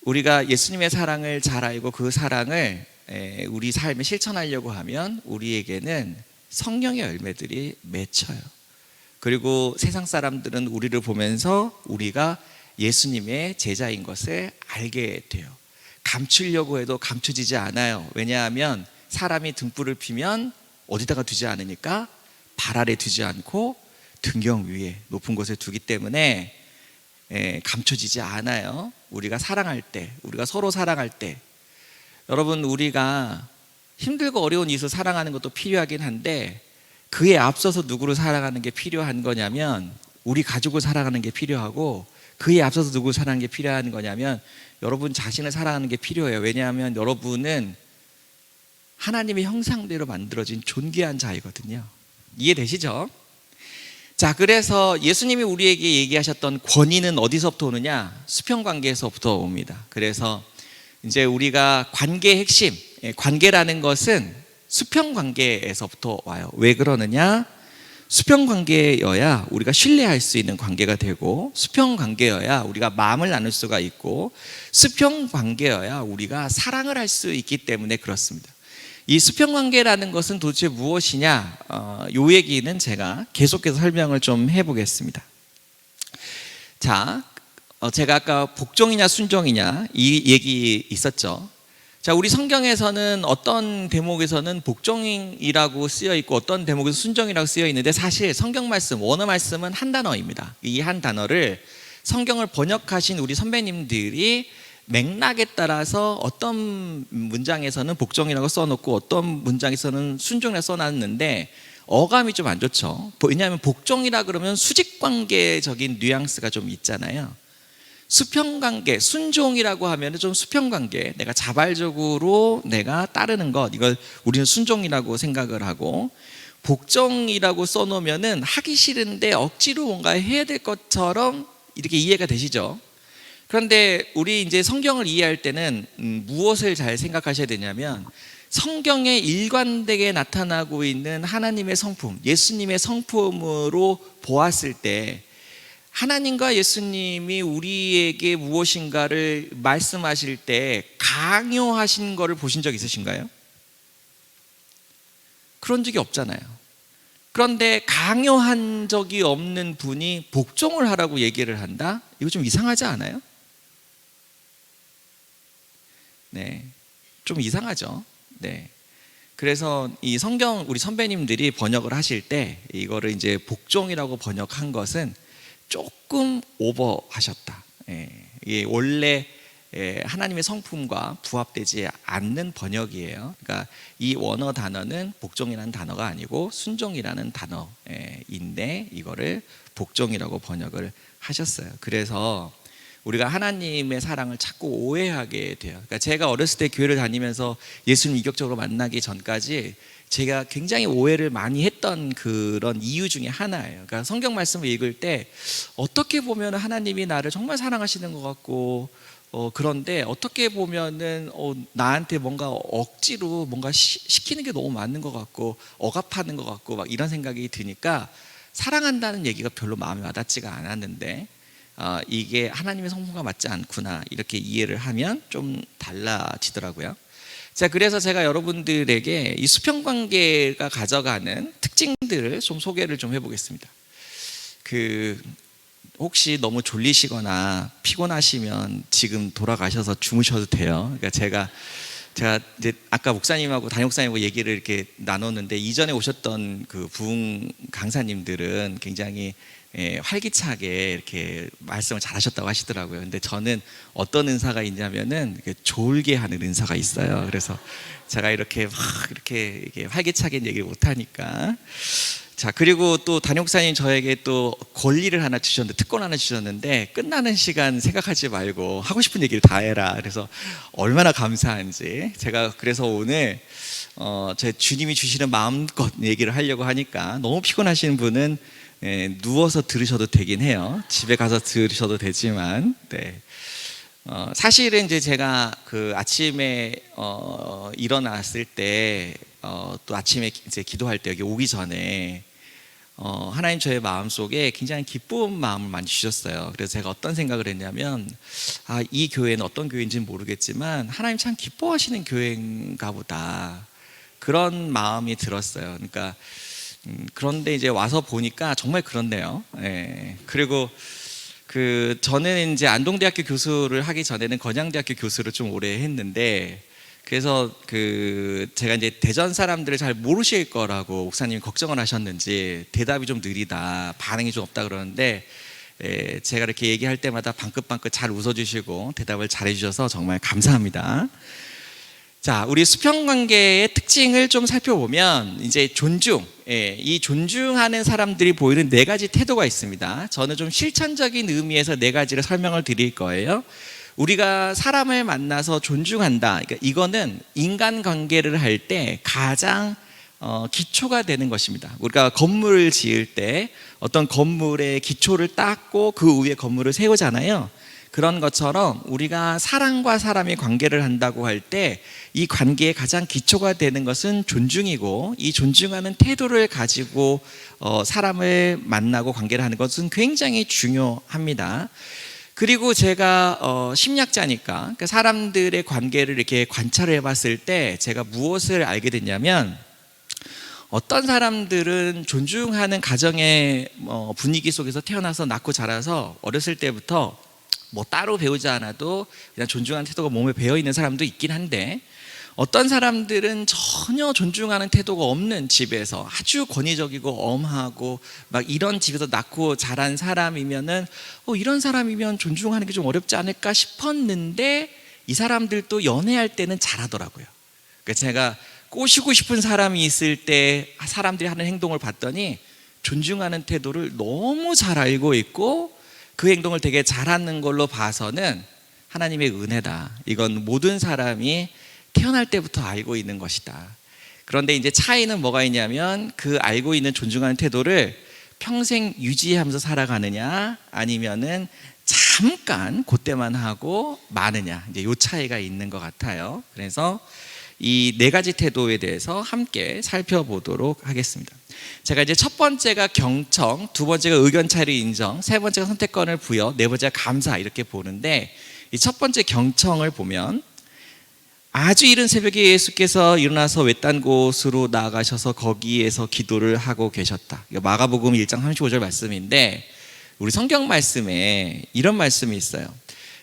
우리가 예수님의 사랑을 잘 알고 그 사랑을 우리 삶에 실천하려고 하면 우리에게는 성령의 열매들이 맺혀요. 그리고 세상 사람들은 우리를 보면서 우리가 예수님의 제자인 것을 알게 돼요. 감추려고 해도 감춰지지 않아요. 왜냐하면 사람이 등불을 피면 어디다가 두지 않으니까 발 아래 두지 않고 등경 위에 높은 곳에 두기 때문에 감춰지지 않아요. 우리가 사랑할 때, 우리가 서로 사랑할 때, 여러분 우리가 힘들고 어려운 이웃을 사랑하는 것도 필요하긴 한데 그에 앞서서 누구를 사랑하는 게 필요한 거냐면 우리 가족을 사랑하는 게 필요하고 그에 앞서서 누구를 사랑하는 게 필요한 거냐면 여러분 자신을 사랑하는 게 필요해요. 왜냐하면 여러분은 하나님의 형상대로 만들어진 존귀한 자이거든요. 이해되시죠? 자, 그래서 예수님이 우리에게 얘기하셨던 권위는 어디서부터 오느냐? 수평관계에서부터 옵니다. 그래서 이제 우리가 관계의 핵심, 관계라는 것은 수평관계에서부터 와요. 왜 그러느냐? 수평관계여야 우리가 신뢰할 수 있는 관계가 되고 수평관계여야 우리가 마음을 나눌 수가 있고 수평관계여야 우리가 사랑을 할 수 있기 때문에 그렇습니다. 이 수평관계라는 것은 도대체 무엇이냐? 요 얘기는 제가 계속해서 설명을 좀 해보겠습니다. 자, 제가 아까 복종이냐 순종이냐 이 얘기 있었죠. 자, 우리 성경에서는 어떤 대목에서는 복종이라고 쓰여 있고 어떤 대목에서 순종이라고 쓰여 있는데 사실 성경 말씀, 원어 말씀은 한 단어입니다. 이 한 단어를 성경을 번역하신 우리 선배님들이 맥락에 따라서 어떤 문장에서는 복종이라고 써놓고 어떤 문장에서는 순종이라고 써놨는데 어감이 좀 안 좋죠. 왜냐하면 복종이라 그러면 수직관계적인 뉘앙스가 좀 있잖아요. 수평관계, 순종이라고 하면 좀 수평관계, 내가 자발적으로 내가 따르는 것, 이걸 우리는 순종이라고 생각을 하고, 복종이라고 써놓으면은 하기 싫은데 억지로 뭔가 해야 될 것처럼 이렇게 이해가 되시죠? 그런데 우리 이제 성경을 이해할 때는 무엇을 잘 생각하셔야 되냐면 성경에 일관되게 나타나고 있는 하나님의 성품, 예수님의 성품으로 보았을 때 하나님과 예수님이 우리에게 무엇인가를 말씀하실 때 강요하신 것을 보신 적 있으신가요? 그런 적이 없잖아요. 그런데 강요한 적이 없는 분이 복종을 하라고 얘기를 한다? 이거 좀 이상하지 않아요? 네, 좀 이상하죠. 네. 그래서 이 성경 우리 선배님들이 번역을 하실 때 이거를 이제 복종이라고 번역한 것은 조금 오버하셨다. 이게 원래 하나님의 성품과 부합되지 않는 번역이에요. 그러니까 이 원어 단어는 복종이라는 단어가 아니고 순종이라는 단어인데 이거를 복종이라고 번역을 하셨어요. 그래서 우리가 하나님의 사랑을 자꾸 오해하게 돼요. 그러니까 제가 어렸을 때 교회를 다니면서 예수님 인격적으로 만나기 전까지 제가 굉장히 오해를 많이 했던 그런 이유 중에 하나예요. 그러니까 성경 말씀을 읽을 때 어떻게 보면 하나님이 나를 정말 사랑하시는 것 같고 그런데 어떻게 보면은 나한테 뭔가 억지로 뭔가 시키는 게 너무 많은 것 같고 억압하는 것 같고 막 이런 생각이 드니까 사랑한다는 얘기가 별로 마음에 와닿지가 않았는데 이게 하나님의 성품과 맞지 않구나 이렇게 이해를 하면 좀 달라지더라고요. 자, 그래서 제가 여러분들에게 이 수평관계가 가져가는 특징들을 좀 소개를 좀 해보겠습니다. 혹시 너무 졸리시거나 피곤하시면 지금 돌아가셔서 주무셔도 돼요. 그러니까 제가 이제 아까 목사님하고 담임 목사님하고 얘기를 이렇게 나눴는데 이전에 오셨던 그 부흥 강사님들은 굉장히 활기차게 이렇게 말씀을 잘하셨다고 하시더라고요. 근데 저는 어떤 은사가 있냐면은 졸게 하는 은사가 있어요. 그래서 제가 이렇게 막 이렇게 활기차게 얘기를 못 하니까. 자, 그리고 또 담임 목사님 저에게 또 권리를 하나 주셨는데, 특권 하나 주셨는데 끝나는 시간 생각하지 말고 하고 싶은 얘기를 다 해라. 그래서 얼마나 감사한지 제가 그래서 오늘 제 주님이 주시는 마음껏 얘기를 하려고 하니까 너무 피곤하신 분은 누워서 들으셔도 되긴 해요. 집에 가서 들으셔도 되지만, 네. 사실은 이제 제가 그 아침에 일어났을 때 또 아침에 이제 기도할 때 여기 오기 전에 하나님 저의 마음 속에 굉장히 기쁜 마음을 많이 주셨어요. 그래서 제가 어떤 생각을 했냐면 이 교회는 어떤 교회인지는 모르겠지만 하나님 참 기뻐하시는 교회인가 보다 그런 마음이 들었어요. 그러니까 그런데 이제 와서 보니까 정말 그렇네요. 그리고 저는 이제 안동대학교 교수를 하기 전에는 건양대학교 교수를 좀 오래 했는데 그래서 제가 이제 대전 사람들을 잘 모르실 거라고 목사님이 걱정을 하셨는지 대답이 좀 느리다, 반응이 좀 없다 그러는데 제가 이렇게 얘기할 때마다 방긋방긋 잘 웃어주시고 대답을 잘 해주셔서 정말 감사합니다. 자, 우리 수평관계의 특징을 좀 살펴보면 이제 이 존중하는 사람들이 보이는 네 가지 태도가 있습니다. 저는 좀 실천적인 의미에서 네 가지를 설명을 드릴 거예요. 우리가 사람을 만나서 존중한다. 그러니까 이거는 인간관계를 할 때 가장 기초가 되는 것입니다. 우리가 건물을 지을 때 어떤 건물의 기초를 닦고 그 위에 건물을 세우잖아요. 그런 것처럼 우리가 사람과 사람의 관계를 한다고 할 때 이 관계의 가장 기초가 되는 것은 존중이고 이 존중하는 태도를 가지고 사람을 만나고 관계를 하는 것은 굉장히 중요합니다. 그리고 제가 심리학자니까 그러니까 사람들의 관계를 이렇게 관찰을 해봤을 때 제가 무엇을 알게 됐냐면 어떤 사람들은 존중하는 가정의 분위기 속에서 태어나서 낳고 자라서 어렸을 때부터 뭐 따로 배우지 않아도 그냥 존중하는 태도가 몸에 배어 있는 사람도 있긴 한데 어떤 사람들은 전혀 존중하는 태도가 없는 집에서 아주 권위적이고 엄하고 막 이런 집에서 낳고 자란 사람이면은 이런 사람이면 존중하는 게 좀 어렵지 않을까 싶었는데 이 사람들도 연애할 때는 잘하더라고요. 그러니까 제가 꼬시고 싶은 사람이 있을 때 사람들이 하는 행동을 봤더니 존중하는 태도를 너무 잘 알고 있고 그 행동을 되게 잘하는 걸로 봐서는 하나님의 은혜다. 이건 모든 사람이 태어날 때부터 알고 있는 것이다. 그런데 이제 차이는 뭐가 있냐면 그 알고 있는 존중하는 태도를 평생 유지하면서 살아가느냐 아니면은 잠깐 그때만 하고 많으냐, 이제 요 차이가 있는 것 같아요. 그래서 이 네 가지 태도에 대해서 함께 살펴보도록 하겠습니다. 제가 이제 첫 번째가 경청, 두 번째가 의견 차이를 인정, 세 번째가 선택권을 부여, 네 번째가 감사, 이렇게 보는데, 이 첫 번째 경청을 보면 아주 이른 새벽에 예수께서 일어나서 외딴 곳으로 나가셔서 거기에서 기도를 하고 계셨다. 마가복음 1장 35절 말씀인데, 우리 성경 말씀에 이런 말씀이 있어요.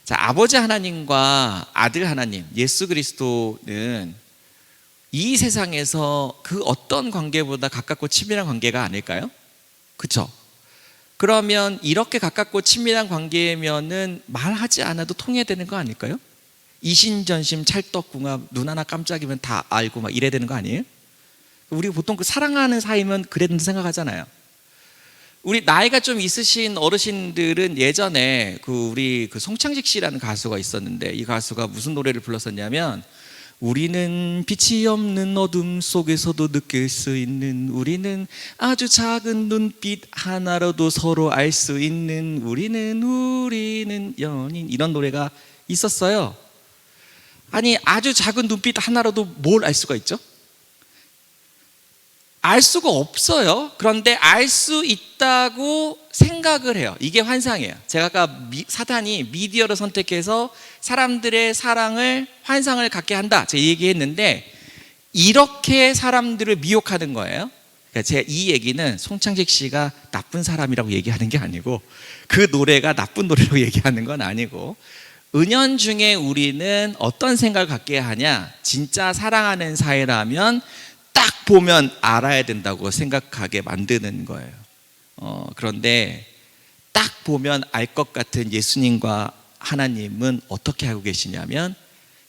자, 아버지 하나님과 아들 하나님 예수 그리스도는 이 세상에서 그 어떤 관계보다 가깝고 친밀한 관계가 아닐까요? 그렇죠? 그러면 이렇게 가깝고 친밀한 관계면은 말하지 않아도 통해되는 거 아닐까요? 이신전심 찰떡궁합, 눈 하나 깜짝이면 다 알고 막 이래야 되는 거 아니에요? 우리 보통 그 사랑하는 사이면 그래야 된다 생각하잖아요. 우리 나이가 좀 있으신 어르신들은 예전에 우리 송창식 씨라는 가수가 있었는데, 이 가수가 무슨 노래를 불렀었냐면, 우리는 빛이 없는 어둠 속에서도 느낄 수 있는, 우리는 아주 작은 눈빛 하나로도 서로 알 수 있는, 우리는 연인, 이런 노래가 있었어요. 아니, 아주 작은 눈빛 하나로도 뭘 알 수가 있죠? 알 수가 없어요. 그런데 알 수 있다고 생각을 해요. 이게 환상이에요. 제가 아까 사탄이 미디어를 선택해서 사람들의 사랑을, 환상을 갖게 한다, 제가 얘기했는데, 이렇게 사람들을 미혹하는 거예요. 그러니까 제가 이 얘기는 송창식 씨가 나쁜 사람이라고 얘기하는 게 아니고, 그 노래가 나쁜 노래라고 얘기하는 건 아니고, 은연중에 우리는 어떤 생각을 갖게 하냐, 진짜 사랑하는 사이라면 딱 보면 알아야 된다고 생각하게 만드는 거예요. 그런데 딱 보면 알 것 같은 예수님과 하나님은 어떻게 하고 계시냐면,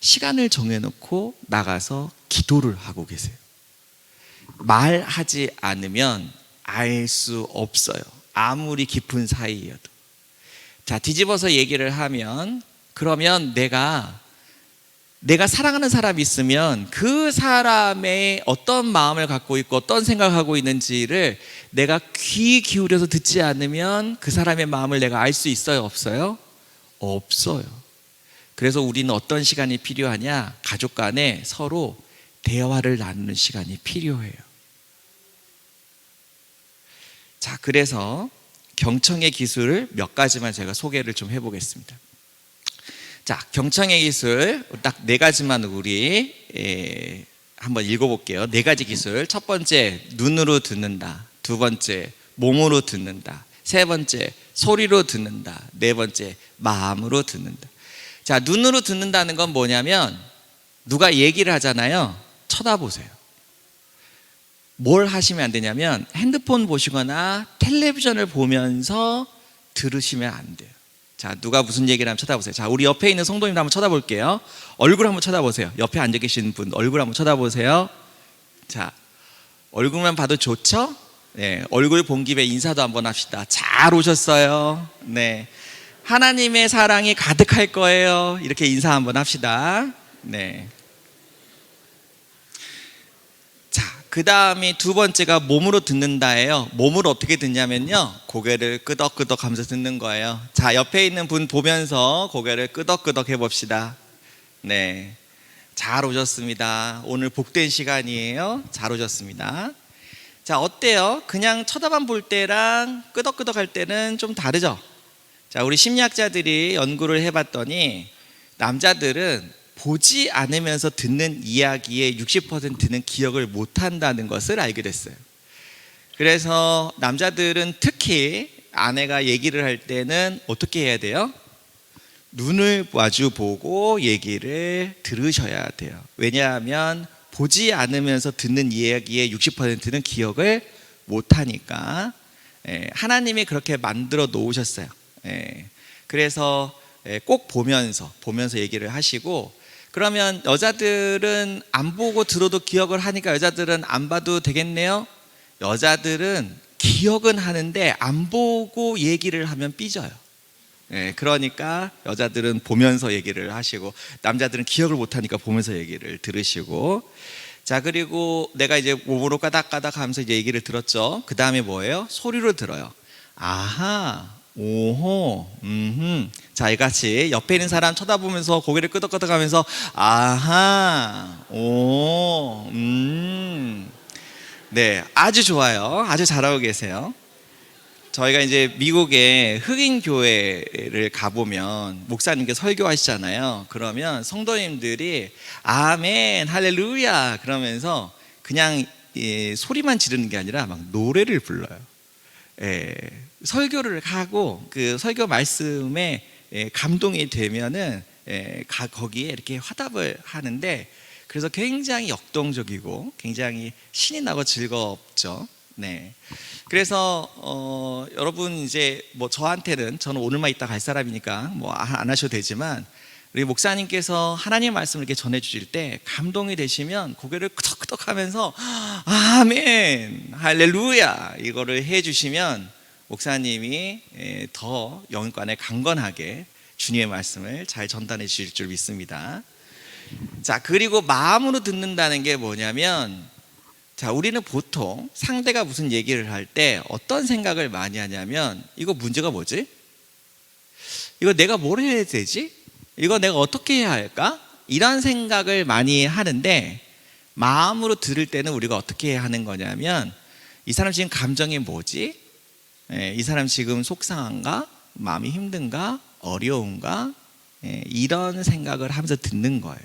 시간을 정해놓고 나가서 기도를 하고 계세요. 말하지 않으면 알 수 없어요. 아무리 깊은 사이여도. 자, 뒤집어서 얘기를 하면, 그러면 내가 사랑하는 사람이 있으면 그 사람의 어떤 마음을 갖고 있고 어떤 생각을 하고 있는지를 내가 귀 기울여서 듣지 않으면 그 사람의 마음을 내가 알 수 있어요, 없어요? 없어요. 그래서 우리는 어떤 시간이 필요하냐? 가족 간에 서로 대화를 나누는 시간이 필요해요. 자, 그래서 경청의 기술을 몇 가지만 제가 소개를 좀 해보겠습니다. 자, 경청의 기술 딱 네 가지만 우리 한번 읽어볼게요. 네 가지 기술. 첫 번째, 눈으로 듣는다. 두 번째, 몸으로 듣는다. 세 번째, 소리로 듣는다. 네 번째, 마음으로 듣는다. 자, 눈으로 듣는다는 건 뭐냐면, 누가 얘기를 하잖아요. 쳐다보세요. 뭘 하시면 안 되냐면, 핸드폰 보시거나 텔레비전을 보면서 들으시면 안 돼요. 자, 누가 무슨 얘기를 하면 쳐다보세요. 자, 우리 옆에 있는 성도님도 한번 쳐다볼게요. 얼굴 한번 쳐다보세요. 옆에 앉아 계신 분 얼굴 한번 쳐다보세요. 자, 얼굴만 봐도 좋죠? 네, 얼굴 본 김에 인사도 한번 합시다. 잘 오셨어요. 네, 하나님의 사랑이 가득할 거예요. 이렇게 인사 한번 합시다. 네. 그 다음에 두 번째가 몸으로 듣는다예요. 몸으로 어떻게 듣냐면요, 고개를 끄덕끄덕 하면서 듣는 거예요. 자, 옆에 있는 분 보면서 고개를 끄덕끄덕 해봅시다. 네, 잘 오셨습니다. 오늘 복된 시간이에요. 잘 오셨습니다. 자, 어때요? 그냥 쳐다만 볼 때랑 끄덕끄덕 할 때는 좀 다르죠? 자, 우리 심리학자들이 연구를 해봤더니, 남자들은 보지 않으면서 듣는 이야기의 60%는 기억을 못한다는 것을 알게 됐어요. 그래서 남자들은 특히 아내가 얘기를 할 때는 어떻게 해야 돼요? 눈을 마주 보고 얘기를 들으셔야 돼요. 왜냐하면 보지 않으면서 듣는 이야기의 60%는 기억을 못하니까. 하나님이 그렇게 만들어 놓으셨어요. 그래서 꼭 보면서 얘기를 하시고, 그러면 여자들은 안 보고 들어도 기억을 하니까 여자들은 안 봐도 되겠네요? 여자들은 기억은 하는데 안 보고 얘기를 하면 삐져요. 그러니까 여자들은 보면서 얘기를 하시고, 남자들은 기억을 못하니까 보면서 얘기를 들으시고. 자, 그리고 내가 이제 몸으로 까닥까닥 하면서 이제 얘기를 들었죠. 그 다음에 뭐예요? 소리로 들어요. 아하, 오호, 자, 이같이 옆에 있는 사람 쳐다보면서 고개를 끄덕끄덕하면서 아하, 오, 네, 아주 좋아요. 아주 잘하고 계세요. 저희가 이제 미국의 흑인 교회를 가보면 목사님께 설교하시잖아요. 그러면 성도님들이 아멘, 할렐루야 그러면서 그냥 소리만 지르는 게 아니라 막 노래를 불러요. 예, 설교를 하고 그 설교 말씀에 감동이 되면은 거기에 이렇게 화답을 하는데, 그래서 굉장히 역동적이고 굉장히 신이 나고 즐겁죠. 네. 그래서 여러분 이제 뭐 저한테는, 저는 오늘만 있다 갈 사람이니까 뭐 안 하셔도 되지만, 우리 목사님께서 하나님 말씀을 이렇게 전해 주실 때 감동이 되시면 고개를 끄덕끄덕하면서 아멘, 할렐루야 이거를 해 주시면 목사님이 더 영권에 강건하게 주님의 말씀을 잘 전달해 주실 줄 믿습니다. 자, 그리고 마음으로 듣는다는 게 뭐냐면, 자, 우리는 보통 상대가 무슨 얘기를 할 때 어떤 생각을 많이 하냐면, 이거 문제가 뭐지? 이거 내가 뭘 해야 되지? 이거 내가 어떻게 해야 할까? 이런 생각을 많이 하는데, 마음으로 들을 때는 우리가 어떻게 해야 하는 거냐면, 이 사람 지금 감정이 뭐지? 이 사람 지금 속상한가? 마음이 힘든가? 어려운가? 이런 생각을 하면서 듣는 거예요.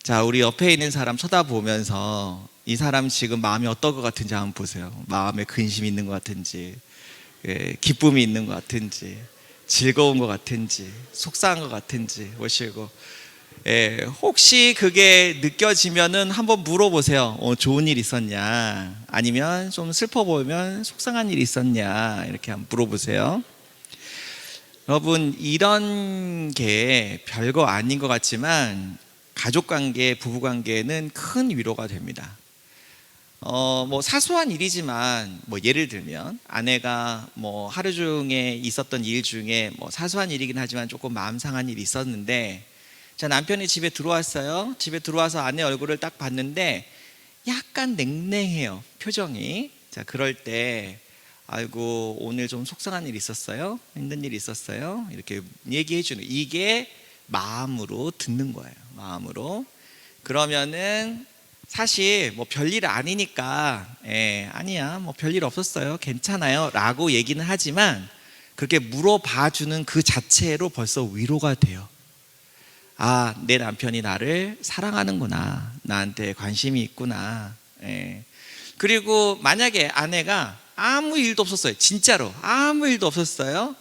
자, 우리 옆에 있는 사람 쳐다보면서 이 사람 지금 마음이 어떨 것 같은지 한번 보세요. 마음에 근심이 있는 것 같은지, 기쁨이 있는 것 같은지, 즐거운 것 같은지, 속상한 것 같은지 보시고, 혹시 그게 느껴지면은 한번 물어보세요. 좋은 일 있었냐? 아니면 좀 슬퍼 보이면 속상한 일 있었냐? 이렇게 한번 물어보세요. 여러분, 이런 게 별거 아닌 것 같지만 가족관계, 부부관계는 큰 위로가 됩니다. 뭐 사소한 일이지만, 뭐 예를 들면 아내가 뭐 하루 중에 있었던 일 중에 뭐 사소한 일이긴 하지만 조금 마음 상한 일이 있었는데, 자, 남편이 집에 들어왔어요. 집에 들어와서 아내 얼굴을 딱 봤는데 약간 냉랭해요, 표정이. 자, 그럴 때 아이고, 오늘 좀 속상한 일 있었어요? 힘든 일 있었어요? 이렇게 얘기해 주는, 이게 마음으로 듣는 거예요. 마음으로. 그러면은 사실 뭐 별일 아니니까, 아니야, 뭐 별일 없었어요, 괜찮아요 라고 얘기는 하지만, 그렇게 물어봐 주는 그 자체로 벌써 위로가 돼요. 아, 내 남편이 나를 사랑하는구나, 나한테 관심이 있구나. 그리고 만약에 아내가 아무 일도 없었어요, 진짜로 아무 일도 없었어요,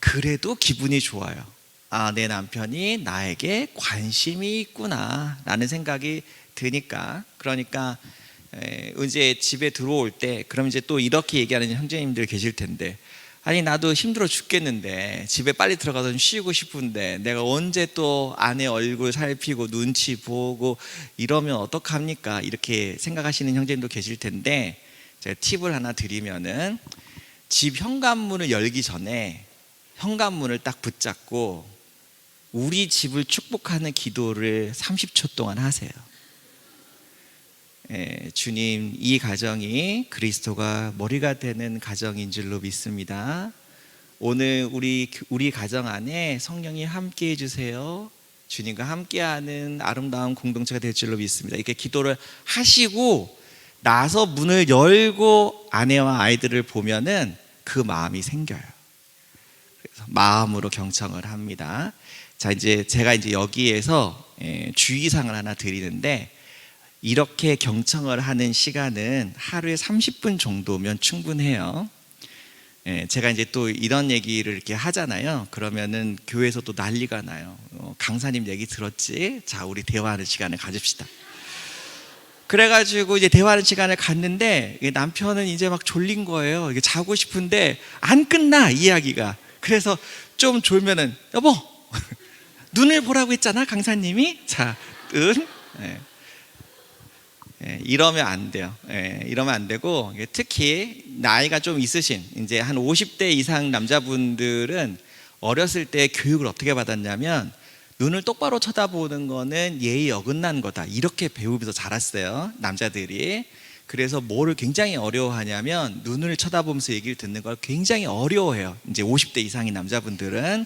그래도 기분이 좋아요. 아, 내 남편이 나에게 관심이 있구나 라는 생각이 드니까. 그러니까 이제 집에 들어올 때, 그럼 이제 또 이렇게 얘기하는 형제님들 계실 텐데, 아니, 나도 힘들어 죽겠는데 집에 빨리 들어가서 좀 쉬고 싶은데 내가 언제 또 아내 얼굴 살피고 눈치 보고 이러면 어떡합니까? 이렇게 생각하시는 형제님도 계실 텐데, 제가 팁을 하나 드리면은, 집 현관문을 열기 전에 현관문을 딱 붙잡고 우리 집을 축복하는 기도를 30초 동안 하세요. 주님, 이 가정이 그리스도가 머리가 되는 가정인 줄로 믿습니다. 오늘 우리 가정 안에 성령이 함께 해주세요. 주님과 함께하는 아름다운 공동체가 될 줄로 믿습니다. 이렇게 기도를 하시고 나서 문을 열고 아내와 아이들을 보면은 그 마음이 생겨요. 그래서 마음으로 경청을 합니다. 자, 이제 제가 이제 여기에서 주의사항을 하나 드리는데, 이렇게 경청을 하는 시간은 하루에 30분 정도면 충분해요. 제가 이제 또 이런 얘기를 이렇게 하잖아요. 그러면은 교회에서도 난리가 나요. 강사님 얘기 들었지? 자, 우리 대화하는 시간을 가집시다. 그래가지고 이제 대화하는 시간을 갔는데, 남편은 이제 막 졸린 거예요. 이게 자고 싶은데 안 끝나, 이야기가. 그래서 좀 졸면은, 여보, 눈을 보라고 했잖아, 강사님이. 자, 이러면 안 돼요. 이러면 안 되고, 특히 나이가 좀 있으신 이제 한 50대 이상 남자분들은 어렸을 때 교육을 어떻게 받았냐면, 눈을 똑바로 쳐다보는 거는 예의 어긋난 거다, 이렇게 배우면서 자랐어요, 남자들이. 그래서 뭐를 굉장히 어려워하냐면 눈을 쳐다보면서 얘기를 듣는 걸 굉장히 어려워해요. 이제 50대 이상인 남자분들은.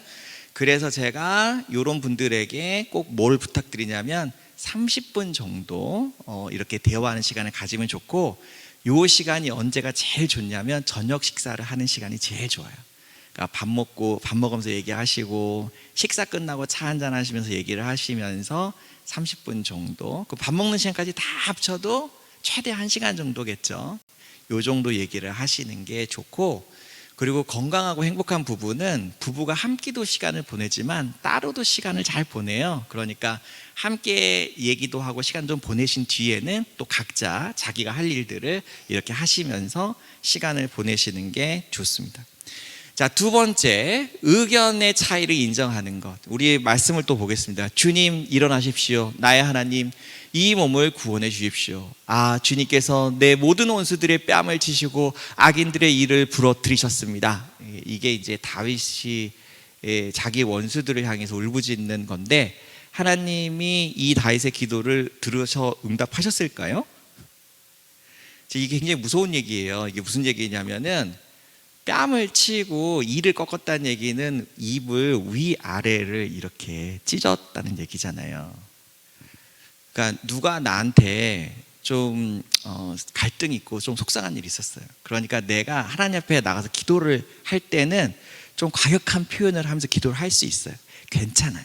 그래서 제가 이런 분들에게 꼭 뭘 부탁드리냐면 30분 정도 이렇게 대화하는 시간을 가지면 좋고, 이 시간이 언제가 제일 좋냐면 저녁 식사를 하는 시간이 제일 좋아요. 그러니까 밥 먹으면서 얘기하시고 식사 끝나고 차 한잔 하시면서 얘기를 하시면서 30분 정도, 그 밥 먹는 시간까지 다 합쳐도 최대 1시간 정도겠죠. 요 정도 얘기를 하시는 게 좋고, 그리고 건강하고 행복한 부부는 부부가 함께도 시간을 보내지만 따로도 시간을 잘 보내요. 그러니까 함께 얘기도 하고 시간 좀 보내신 뒤에는 또 각자 자기가 할 일들을 이렇게 하시면서 시간을 보내시는 게 좋습니다. 자, 두 번째, 의견의 차이를 인정하는 것. 우리 말씀을 또 보겠습니다. 주님 일어나십시오. 나의 하나님, 이 몸을 구원해 주십시오. 주님께서 내 모든 원수들의 뺨을 치시고 악인들의 일을 부러뜨리셨습니다. 이게 이제 다윗이 자기 원수들을 향해서 울부짖는 건데, 하나님이 이 다윗의 기도를 들으셔 응답하셨을까요? 이게 굉장히 무서운 얘기예요. 이게 무슨 얘기냐면은, 뺨을 치고 이를 꺾었다는 얘기는 입을 위아래를 이렇게 찢었다는 얘기잖아요. 그러니까 누가 나한테 좀 갈등이 있고 좀 속상한 일이 있었어요. 그러니까 내가 하나님 앞에 나가서 기도를 할 때는 좀 과격한 표현을 하면서 기도를 할 수 있어요. 괜찮아요.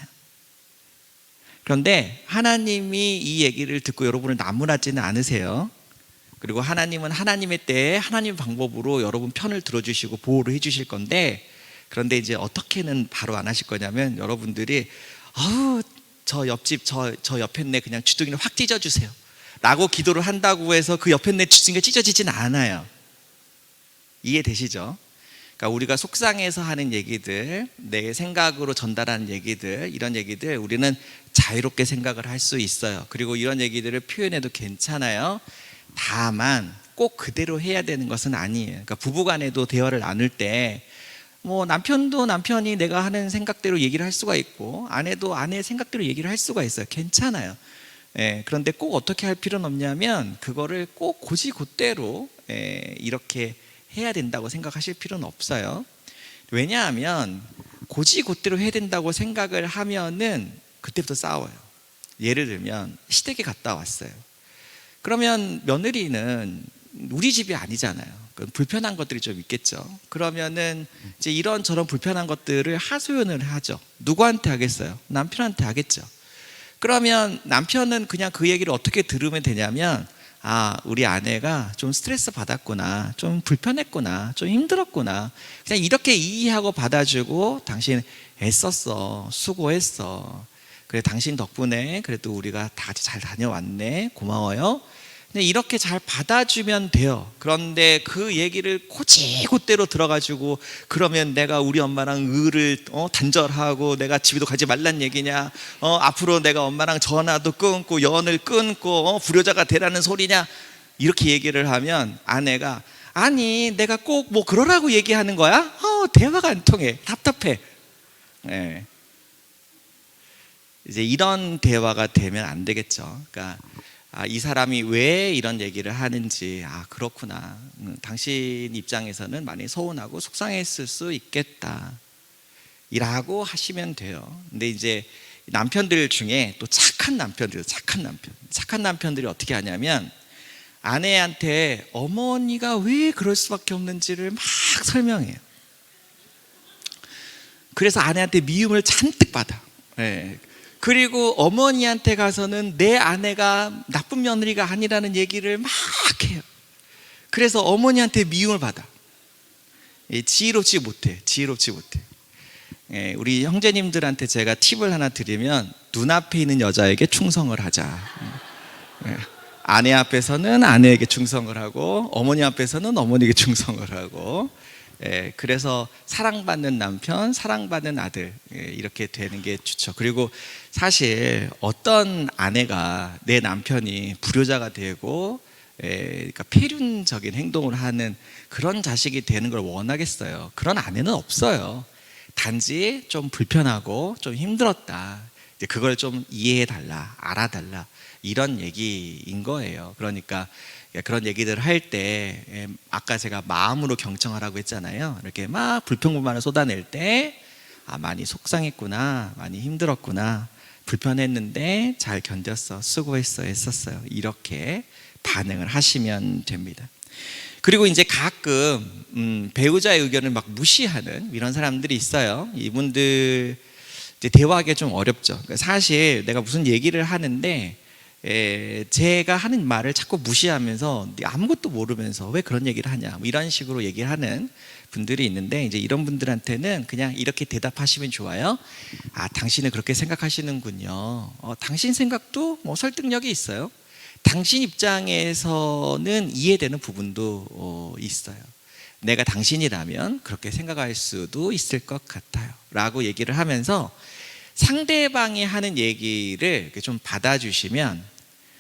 그런데 하나님이 이 얘기를 듣고 여러분을 나무라지는 않으세요. 그리고 하나님은 하나님의 때에 하나님 방법으로 여러분 편을 들어주시고 보호를 해주실 건데, 그런데 이제 어떻게는 바로 안 하실 거냐면, 여러분들이 저 옆집 저 옆에 내 그냥 주둥이를 확 찢어주세요 라고 기도를 한다고 해서 그 옆에 내 주둥이가 찢어지진 않아요. 이해되시죠? 그러니까 우리가 속상해서 하는 얘기들, 내 생각으로 전달하는 얘기들, 이런 얘기들 우리는 자유롭게 생각을 할 수 있어요. 그리고 이런 얘기들을 표현해도 괜찮아요. 다만 꼭 그대로 해야 되는 것은 아니에요. 그러니까 부부간에도 대화를 나눌 때 남편도 남편이 내가 하는 생각대로 얘기를 할 수가 있고, 아내도 아내의 생각대로 얘기를 할 수가 있어요. 괜찮아요. 그런데 꼭 어떻게 할 필요는 없냐면, 그거를 꼭 곧이곧대로 이렇게 해야 된다고 생각하실 필요는 없어요. 왜냐하면 곧이곧대로 해야 된다고 생각을 하면은 그때부터 싸워요. 예를 들면 시댁에 갔다 왔어요. 그러면 며느리는 우리 집이 아니잖아요. 불편한 것들이 좀 있겠죠. 그러면은 이제 이런저런 불편한 것들을 하소연을 하죠. 누구한테 하겠어요? 남편한테 하겠죠. 그러면 남편은 그냥 그 얘기를 어떻게 들으면 되냐면, 우리 아내가 좀 스트레스 받았구나, 좀 불편했구나, 좀 힘들었구나, 그냥 이렇게 이해하고 받아주고, 당신 애썼어, 수고했어, 그래 당신 덕분에 그래도 우리가 다 같이 잘 다녀왔네, 고마워요. 근데 이렇게 잘 받아주면 돼요. 그런데 그 얘기를 곧이곧대로 들어가지고, 그러면 내가 우리 엄마랑 을을 단절하고 내가 집에도 가지 말란 얘기냐, 앞으로 내가 엄마랑 전화도 끊고 연을 끊고 불효자가 되라는 소리냐, 이렇게 얘기를 하면 아내가, 아니 내가 꼭 뭐 그러라고 얘기하는 거야? 대화가 안 통해, 답답해. 이제 이런 대화가 되면 안 되겠죠. 그러니까 이 사람이 왜 이런 얘기를 하는지, 그렇구나, 당신 입장에서는 많이 서운하고 속상했을 수 있겠다 이라고 하시면 돼요. 근데 이제 남편들 중에 또 착한 남편들이 어떻게 하냐면, 아내한테 어머니가 왜 그럴 수밖에 없는지를 막 설명해요. 그래서 아내한테 미움을 잔뜩 받아. 그리고 어머니한테 가서는 내 아내가 나쁜 며느리가 아니라는 얘기를 막 해요. 그래서 어머니한테 미움을 받아. 지혜롭지 못해. 우리 형제님들한테 제가 팁을 하나 드리면, 눈앞에 있는 여자에게 충성을 하자. 아내 앞에서는 아내에게 충성을 하고, 어머니 앞에서는 어머니에게 충성을 하고, 그래서 사랑받는 남편, 사랑받는 아들, 이렇게 되는 게 좋죠. 그리고 사실 어떤 아내가 내 남편이 불효자가 되고 그러니까 폐륜적인 행동을 하는 그런 자식이 되는 걸 원하겠어요? 그런 아내는 없어요. 단지 좀 불편하고 좀 힘들었다, 그걸 좀 이해해달라, 알아달라, 이런 얘기인 거예요. 그러니까 그런 얘기들을 할 때 아까 제가 마음으로 경청하라고 했잖아요. 이렇게 막 불평불만을 쏟아낼 때 많이 속상했구나, 많이 힘들었구나, 불편했는데 잘 견뎠어, 수고했어, 애썼어요, 이렇게 반응을 하시면 됩니다. 그리고 이제 가끔 배우자의 의견을 막 무시하는 이런 사람들이 있어요. 이분들 이제 대화하기가 좀 어렵죠. 그러니까 사실 내가 무슨 얘기를 하는데 제가 하는 말을 자꾸 무시하면서 아무것도 모르면서 왜 그런 얘기를 하냐, 뭐 이런 식으로 얘기를 하는 분들이 있는데, 이제 이런 분들한테는 그냥 이렇게 대답하시면 좋아요. 당신은 그렇게 생각하시는군요. 당신 생각도 뭐 설득력이 있어요. 당신 입장에서는 이해되는 부분도 있어요. 내가 당신이라면 그렇게 생각할 수도 있을 것 같아요, 라고 얘기를 하면서 상대방이 하는 얘기를 이렇게 좀 받아주시면,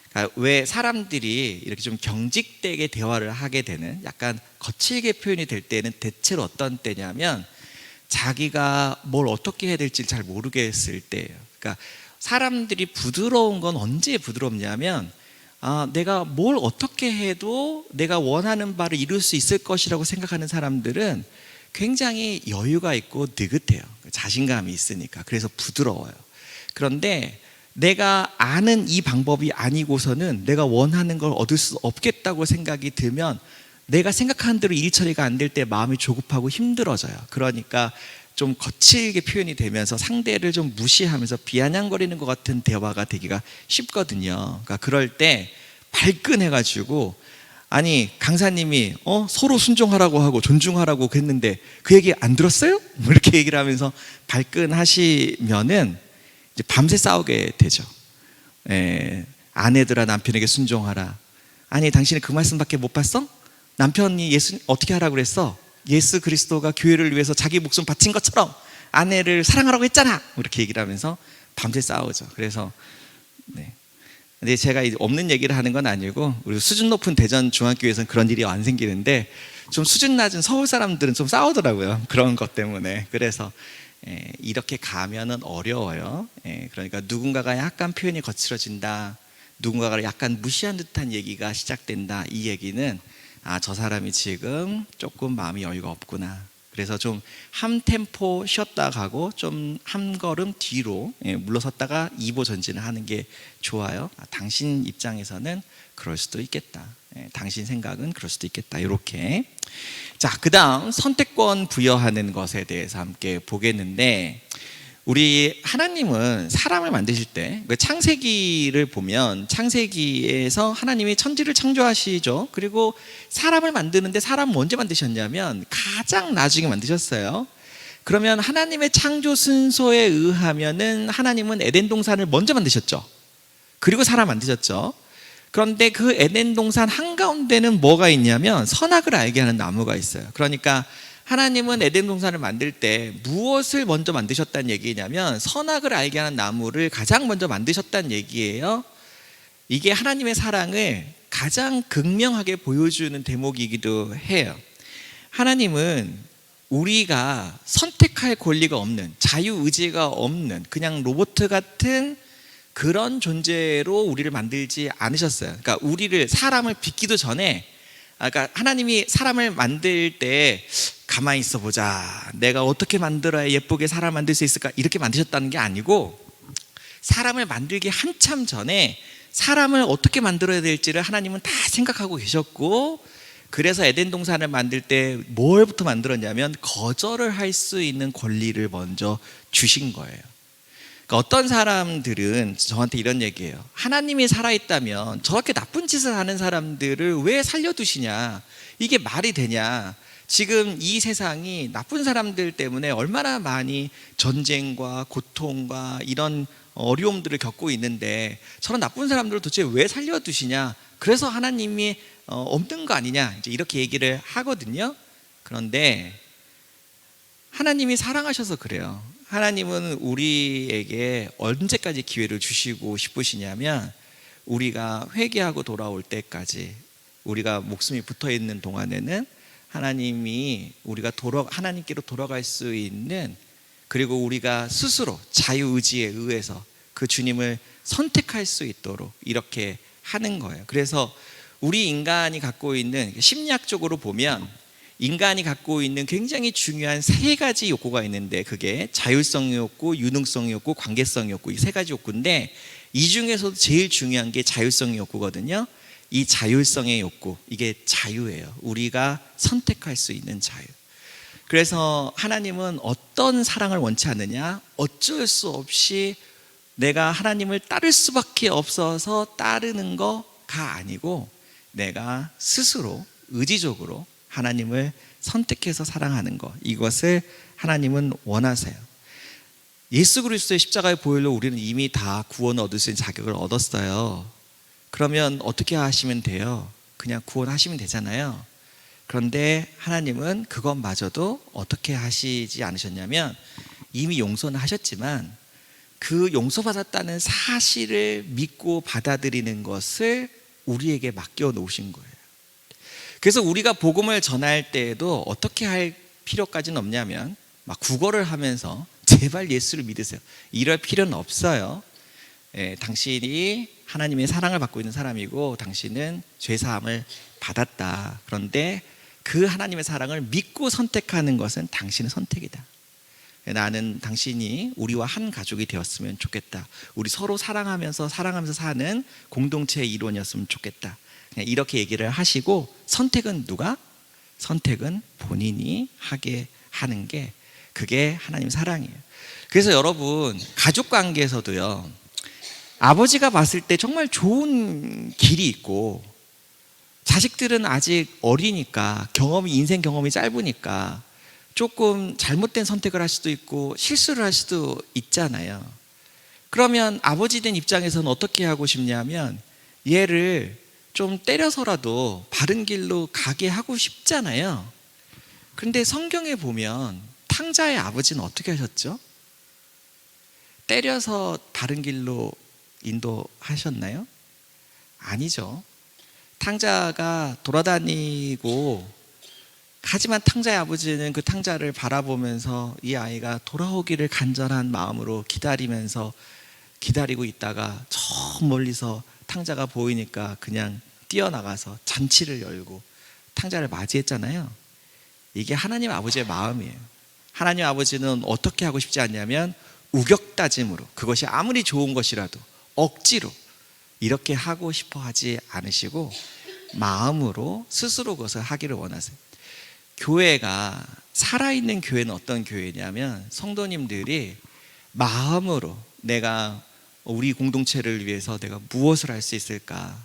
그러니까 왜 사람들이 이렇게 좀 경직되게 대화를 하게 되는, 약간 거칠게 표현이 될 때는 대체로 어떤 때냐면 자기가 뭘 어떻게 해야 될지 잘 모르겠을 때예요. 그러니까 사람들이 부드러운 건 언제 부드럽냐면 내가 뭘 어떻게 해도 내가 원하는 바를 이룰 수 있을 것이라고 생각하는 사람들은 굉장히 여유가 있고 느긋해요. 자신감이 있으니까. 그래서 부드러워요. 그런데 내가 아는 이 방법이 아니고서는 내가 원하는 걸 얻을 수 없겠다고 생각이 들면 내가 생각하는 대로 일 처리가 안 될 때 마음이 조급하고 힘들어져요. 그러니까 좀 거칠게 표현이 되면서 상대를 좀 무시하면서 비아냥거리는 것 같은 대화가 되기가 쉽거든요. 그러니까 그럴 때 발끈해가지고, 아니 강사님이 서로 순종하라고 하고 존중하라고 했는데 그 얘기 안 들었어요? 뭐 이렇게 얘기를 하면서 발끈하시면은 이제 밤새 싸우게 되죠. 아내들아 남편에게 순종하라. 아니 당신이 그 말씀밖에 못 봤어? 남편이 예수 어떻게 하라고 그랬어? 예수 그리스도가 교회를 위해서 자기 목숨 바친 것처럼 아내를 사랑하라고 했잖아. 이렇게 얘기를 하면서 밤새 싸우죠. 그래서 근데 제가 없는 얘기를 하는 건 아니고, 우리 수준 높은 대전 중학교에서는 그런 일이 안 생기는데 좀 수준 낮은 서울 사람들은 좀 싸우더라고요, 그런 것 때문에. 그래서 이렇게 가면은 어려워요. 그러니까 누군가가 약간 표현이 거칠어진다, 누군가가 약간 무시한 듯한 얘기가 시작된다, 이 얘기는 저 사람이 지금 조금 마음이 여유가 없구나. 그래서 좀 한 템포 쉬었다 가고 좀 한 걸음 뒤로 물러섰다가 2보 전진을 하는 게 좋아요. 당신 입장에서는 그럴 수도 있겠다, 당신 생각은 그럴 수도 있겠다, 이렇게. 자, 그 다음 선택권 부여하는 것에 대해서 함께 보겠는데, 우리 하나님은 사람을 만드실 때 창세기를 보면 창세기에서 하나님이 천지를 창조하시죠. 그리고 사람을 만드는데 사람을 언제 만드셨냐면 가장 나중에 만드셨어요. 그러면 하나님의 창조 순서에 의하면은 하나님은 에덴 동산을 먼저 만드셨죠. 그리고 사람 만드셨죠. 그런데 그 에덴 동산 한가운데는 뭐가 있냐면 선악을 알게 하는 나무가 있어요. 그러니까 하나님은 에덴 동산을 만들 때 무엇을 먼저 만드셨다는 얘기냐면 선악을 알게 하는 나무를 가장 먼저 만드셨다는 얘기예요. 이게 하나님의 사랑을 가장 극명하게 보여주는 대목이기도 해요. 하나님은 우리가 선택할 권리가 없는, 자유의지가 없는 그냥 로봇 같은 그런 존재로 우리를 만들지 않으셨어요. 그러니까 우리를, 사람을 빚기도 전에, 그러니까 하나님이 사람을 만들 때 가만히 있어 보자, 내가 어떻게 만들어야 예쁘게 사람 만들 수 있을까, 이렇게 만드셨다는 게 아니고, 사람을 만들기 한참 전에 사람을 어떻게 만들어야 될지를 하나님은 다 생각하고 계셨고, 그래서 에덴 동산을 만들 때 뭘부터 만들었냐면 거절을 할 수 있는 권리를 먼저 주신 거예요. 그러니까 어떤 사람들은 저한테 이런 얘기해요. 하나님이 살아있다면 저렇게 나쁜 짓을 하는 사람들을 왜 살려두시냐, 이게 말이 되냐, 지금 이 세상이 나쁜 사람들 때문에 얼마나 많이 전쟁과 고통과 이런 어려움들을 겪고 있는데 저런 나쁜 사람들을 도대체 왜 살려두시냐, 그래서 하나님이 없는 거 아니냐, 이제 이렇게 얘기를 하거든요. 그런데 하나님이 사랑하셔서 그래요. 하나님은 우리에게 언제까지 기회를 주시고 싶으시냐면 우리가 회개하고 돌아올 때까지, 우리가 목숨이 붙어있는 동안에는 하나님이 우리가 하나님께로 돌아갈 수 있는, 그리고 우리가 스스로 자유의지에 의해서 그 주님을 선택할 수 있도록 이렇게 하는 거예요. 그래서 우리 인간이 갖고 있는, 심리학적으로 보면 인간이 갖고 있는 굉장히 중요한 세 가지 욕구가 있는데, 그게 자율성 욕구, 유능성 욕구, 관계성 욕구, 이 세 가지 욕구인데, 이 중에서도 제일 중요한 게 자율성 욕구거든요. 이 자율성의 욕구, 이게 자유예요. 우리가 선택할 수 있는 자유. 그래서 하나님은 어떤 사랑을 원치 않느냐? 어쩔 수 없이 내가 하나님을 따를 수밖에 없어서 따르는 거가 아니고, 내가 스스로 의지적으로 하나님을 선택해서 사랑하는 것, 이것을 하나님은 원하세요. 예수 그리스도의 십자가의 보혈로 우리는 이미 다 구원을 얻을 수 있는 자격을 얻었어요. 그러면 어떻게 하시면 돼요? 그냥 구원하시면 되잖아요. 그런데 하나님은 그것마저도 어떻게 하시지 않으셨냐면, 이미 용서는 하셨지만 그 용서받았다는 사실을 믿고 받아들이는 것을 우리에게 맡겨 놓으신 거예요. 그래서 우리가 복음을 전할 때에도 어떻게 할 필요까지는 없냐면, 막 구걸을 하면서 제발 예수를 믿으세요, 이럴 필요는 없어요. 당신이 하나님의 사랑을 받고 있는 사람이고 당신은 죄사함을 받았다. 그런데 그 하나님의 사랑을 믿고 선택하는 것은 당신의 선택이다. 나는 당신이 우리와 한 가족이 되었으면 좋겠다. 우리 서로 사랑하면서 사는 공동체의 일원이었으면 좋겠다. 그냥 이렇게 얘기를 하시고, 선택은 누가? 선택은 본인이 하게 하는 게, 그게 하나님 사랑이에요. 그래서 여러분, 가족 관계에서도요, 아버지가 봤을 때 정말 좋은 길이 있고, 자식들은 아직 어리니까, 인생 경험이 짧으니까 조금 잘못된 선택을 할 수도 있고 실수를 할 수도 있잖아요. 그러면 아버지 된 입장에서는 어떻게 하고 싶냐면, 얘를 좀 때려서라도 바른 길로 가게 하고 싶잖아요. 그런데 성경에 보면 탕자의 아버지는 어떻게 하셨죠? 때려서 바른 길로 인도하셨나요? 아니죠. 탕자가 돌아다니고, 하지만 탕자의 아버지는 그 탕자를 바라보면서 이 아이가 돌아오기를 간절한 마음으로 기다리고 있다가 저 멀리서 탕자가 보이니까 그냥 뛰어나가서 잔치를 열고 탕자를 맞이했잖아요. 이게 하나님 아버지의 마음이에요. 하나님 아버지는 어떻게 하고 싶지 않냐면, 우격다짐으로, 그것이 아무리 좋은 것이라도 억지로 이렇게 하고 싶어 하지 않으시고 마음으로 스스로 그것을 하기를 원하세요. 교회가, 살아있는 교회는 어떤 교회냐면, 성도님들이 마음으로 내가 우리 공동체를 위해서 내가 무엇을 할 수 있을까,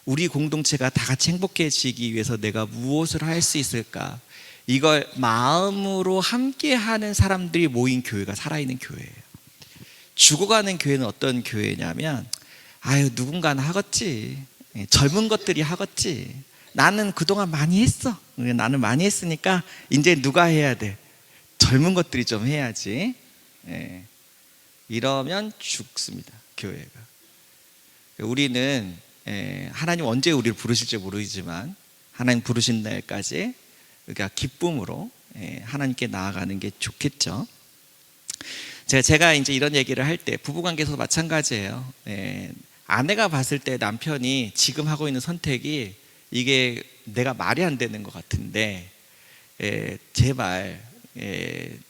우리 공동체가 다 같이 행복해지기 위해서 내가 무엇을 할 수 있을까, 이걸 마음으로 함께하는 사람들이 모인 교회가 살아있는 교회예요. 죽어가는 교회는 어떤 교회냐면, 아유 누군가는 하겠지, 젊은 것들이 하겠지, 나는 그동안 많이 했어, 나는 많이 했으니까 이제 누가 해야 돼, 젊은 것들이 좀 해야지. 이러면 죽습니다, 교회가. 우리는 하나님 언제 우리를 부르실지 모르지만, 하나님 부르신 날까지 그러니까 기쁨으로 하나님께 나아가는 게 좋겠죠. 제가 이제 이런 얘기를 할 때, 부부관계에서도 마찬가지예요. 아내가 봤을 때 남편이 지금 하고 있는 선택이, 이게 내가 말이 안 되는 것 같은데 제발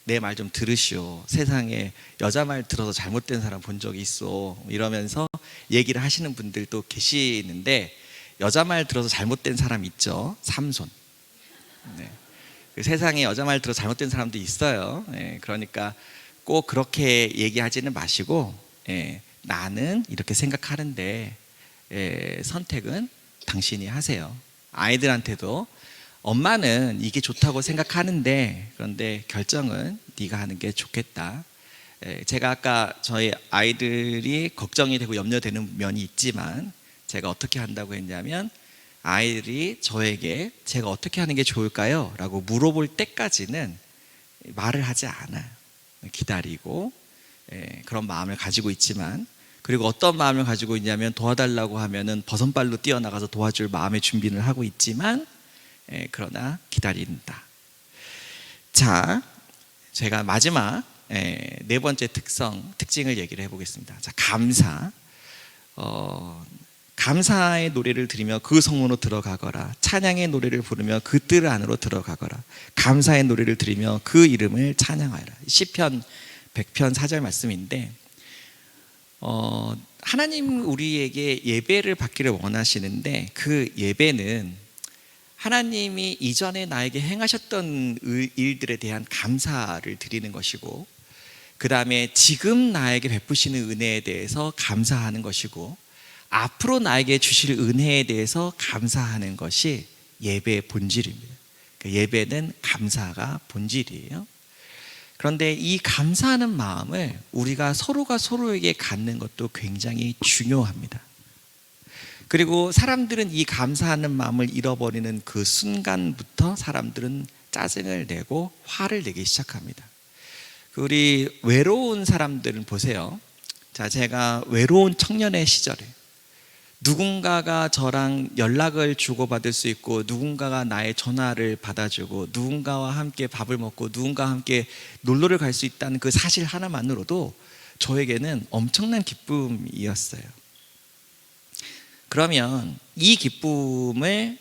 내 말 좀 들으시오, 세상에 여자 말 들어서 잘못된 사람 본 적이 있어, 이러면서 얘기를 하시는 분들도 계시는데, 여자 말 들어서 잘못된 사람 있죠. 삼손. 세상에 여자 말 들어서 잘못된 사람도 있어요. 그러니까 꼭 그렇게 얘기하지는 마시고, 나는 이렇게 생각하는데 선택은 당신이 하세요. 아이들한테도 엄마는 이게 좋다고 생각하는데, 그런데 결정은 네가 하는 게 좋겠다. 제가 아까 저희 아이들이 걱정이 되고 염려되는 면이 있지만, 제가 어떻게 한다고 했냐면, 아이들이 저에게 제가 어떻게 하는 게 좋을까요? 라고 물어볼 때까지는 말을 하지 않아요. 기다리고 그런 마음을 가지고 있지만, 그리고 어떤 마음을 가지고 있냐면, 도와달라고 하면은 버선발로 뛰어나가서 도와줄 마음의 준비를 하고 있지만, 그러나 기다린다. 자, 제가 마지막 네 번째 특징을 얘기를 해보겠습니다. 자, 감사. 감사의 노래를 들으며 그 성문으로 들어가거라. 찬양의 노래를 부르며 그 뜰 안으로 들어가거라. 감사의 노래를 들으며 그 이름을 찬양하여라. 시편 100편 4절 말씀인데, 하나님 우리에게 예배를 받기를 원하시는데, 그 예배는 하나님이 이전에 나에게 행하셨던 일들에 대한 감사를 드리는 것이고, 그 다음에 지금 나에게 베푸시는 은혜에 대해서 감사하는 것이고, 앞으로 나에게 주실 은혜에 대해서 감사하는 것이 예배의 본질입니다. 예배는 감사가 본질이에요. 그런데 이 감사하는 마음을 우리가 서로가 서로에게 갖는 것도 굉장히 중요합니다. 그리고 사람들은 이 감사하는 마음을 잃어버리는 그 순간부터 사람들은 짜증을 내고 화를 내기 시작합니다. 우리 외로운 사람들은 보세요. 자, 제가 외로운 청년의 시절에 누군가가 저랑 연락을 주고받을 수 있고, 누군가가 나의 전화를 받아주고, 누군가와 함께 밥을 먹고, 누군가와 함께 놀러를 갈 수 있다는 그 사실 하나만으로도 저에게는 엄청난 기쁨이었어요. 그러면 이 기쁨을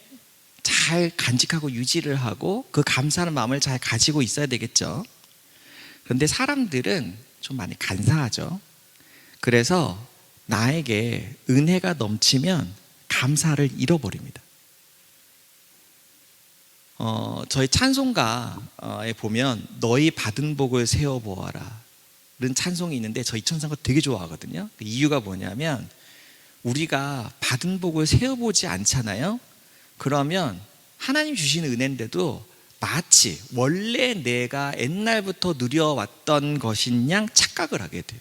잘 간직하고 유지를 하고 그 감사하는 마음을 잘 가지고 있어야 되겠죠. 그런데 사람들은 좀 많이 간사하죠. 그래서 나에게 은혜가 넘치면 감사를 잃어버립니다. 저희 찬송가에 보면 너희 받은 복을 세어보아라 는 찬송이 있는데, 저 이 찬송가 되게 좋아하거든요. 그 이유가 뭐냐면, 우리가 받은 복을 세어보지 않잖아요. 그러면 하나님 주시는 은혜인데도 마치 원래 내가 옛날부터 누려왔던 것인 양 착각을 하게 돼요.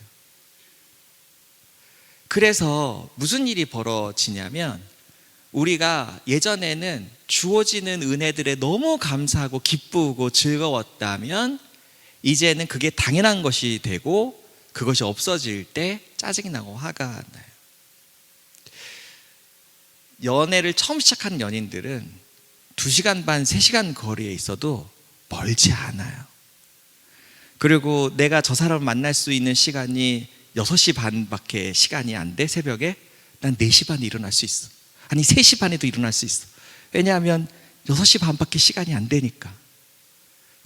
그래서 무슨 일이 벌어지냐면, 우리가 예전에는 주어지는 은혜들에 너무 감사하고 기쁘고 즐거웠다면 이제는 그게 당연한 것이 되고, 그것이 없어질 때 짜증이 나고 화가 나요. 연애를 처음 시작하는 연인들은 2시간 반, 3시간 거리에 있어도 멀지 않아요. 그리고 내가 저 사람을 만날 수 있는 시간이 6시 반밖에 시간이 안 돼, 새벽에. 난 4시 반에 일어날 수 있어. 아니 3시 반에도 일어날 수 있어. 왜냐하면 6시 반밖에 시간이 안 되니까.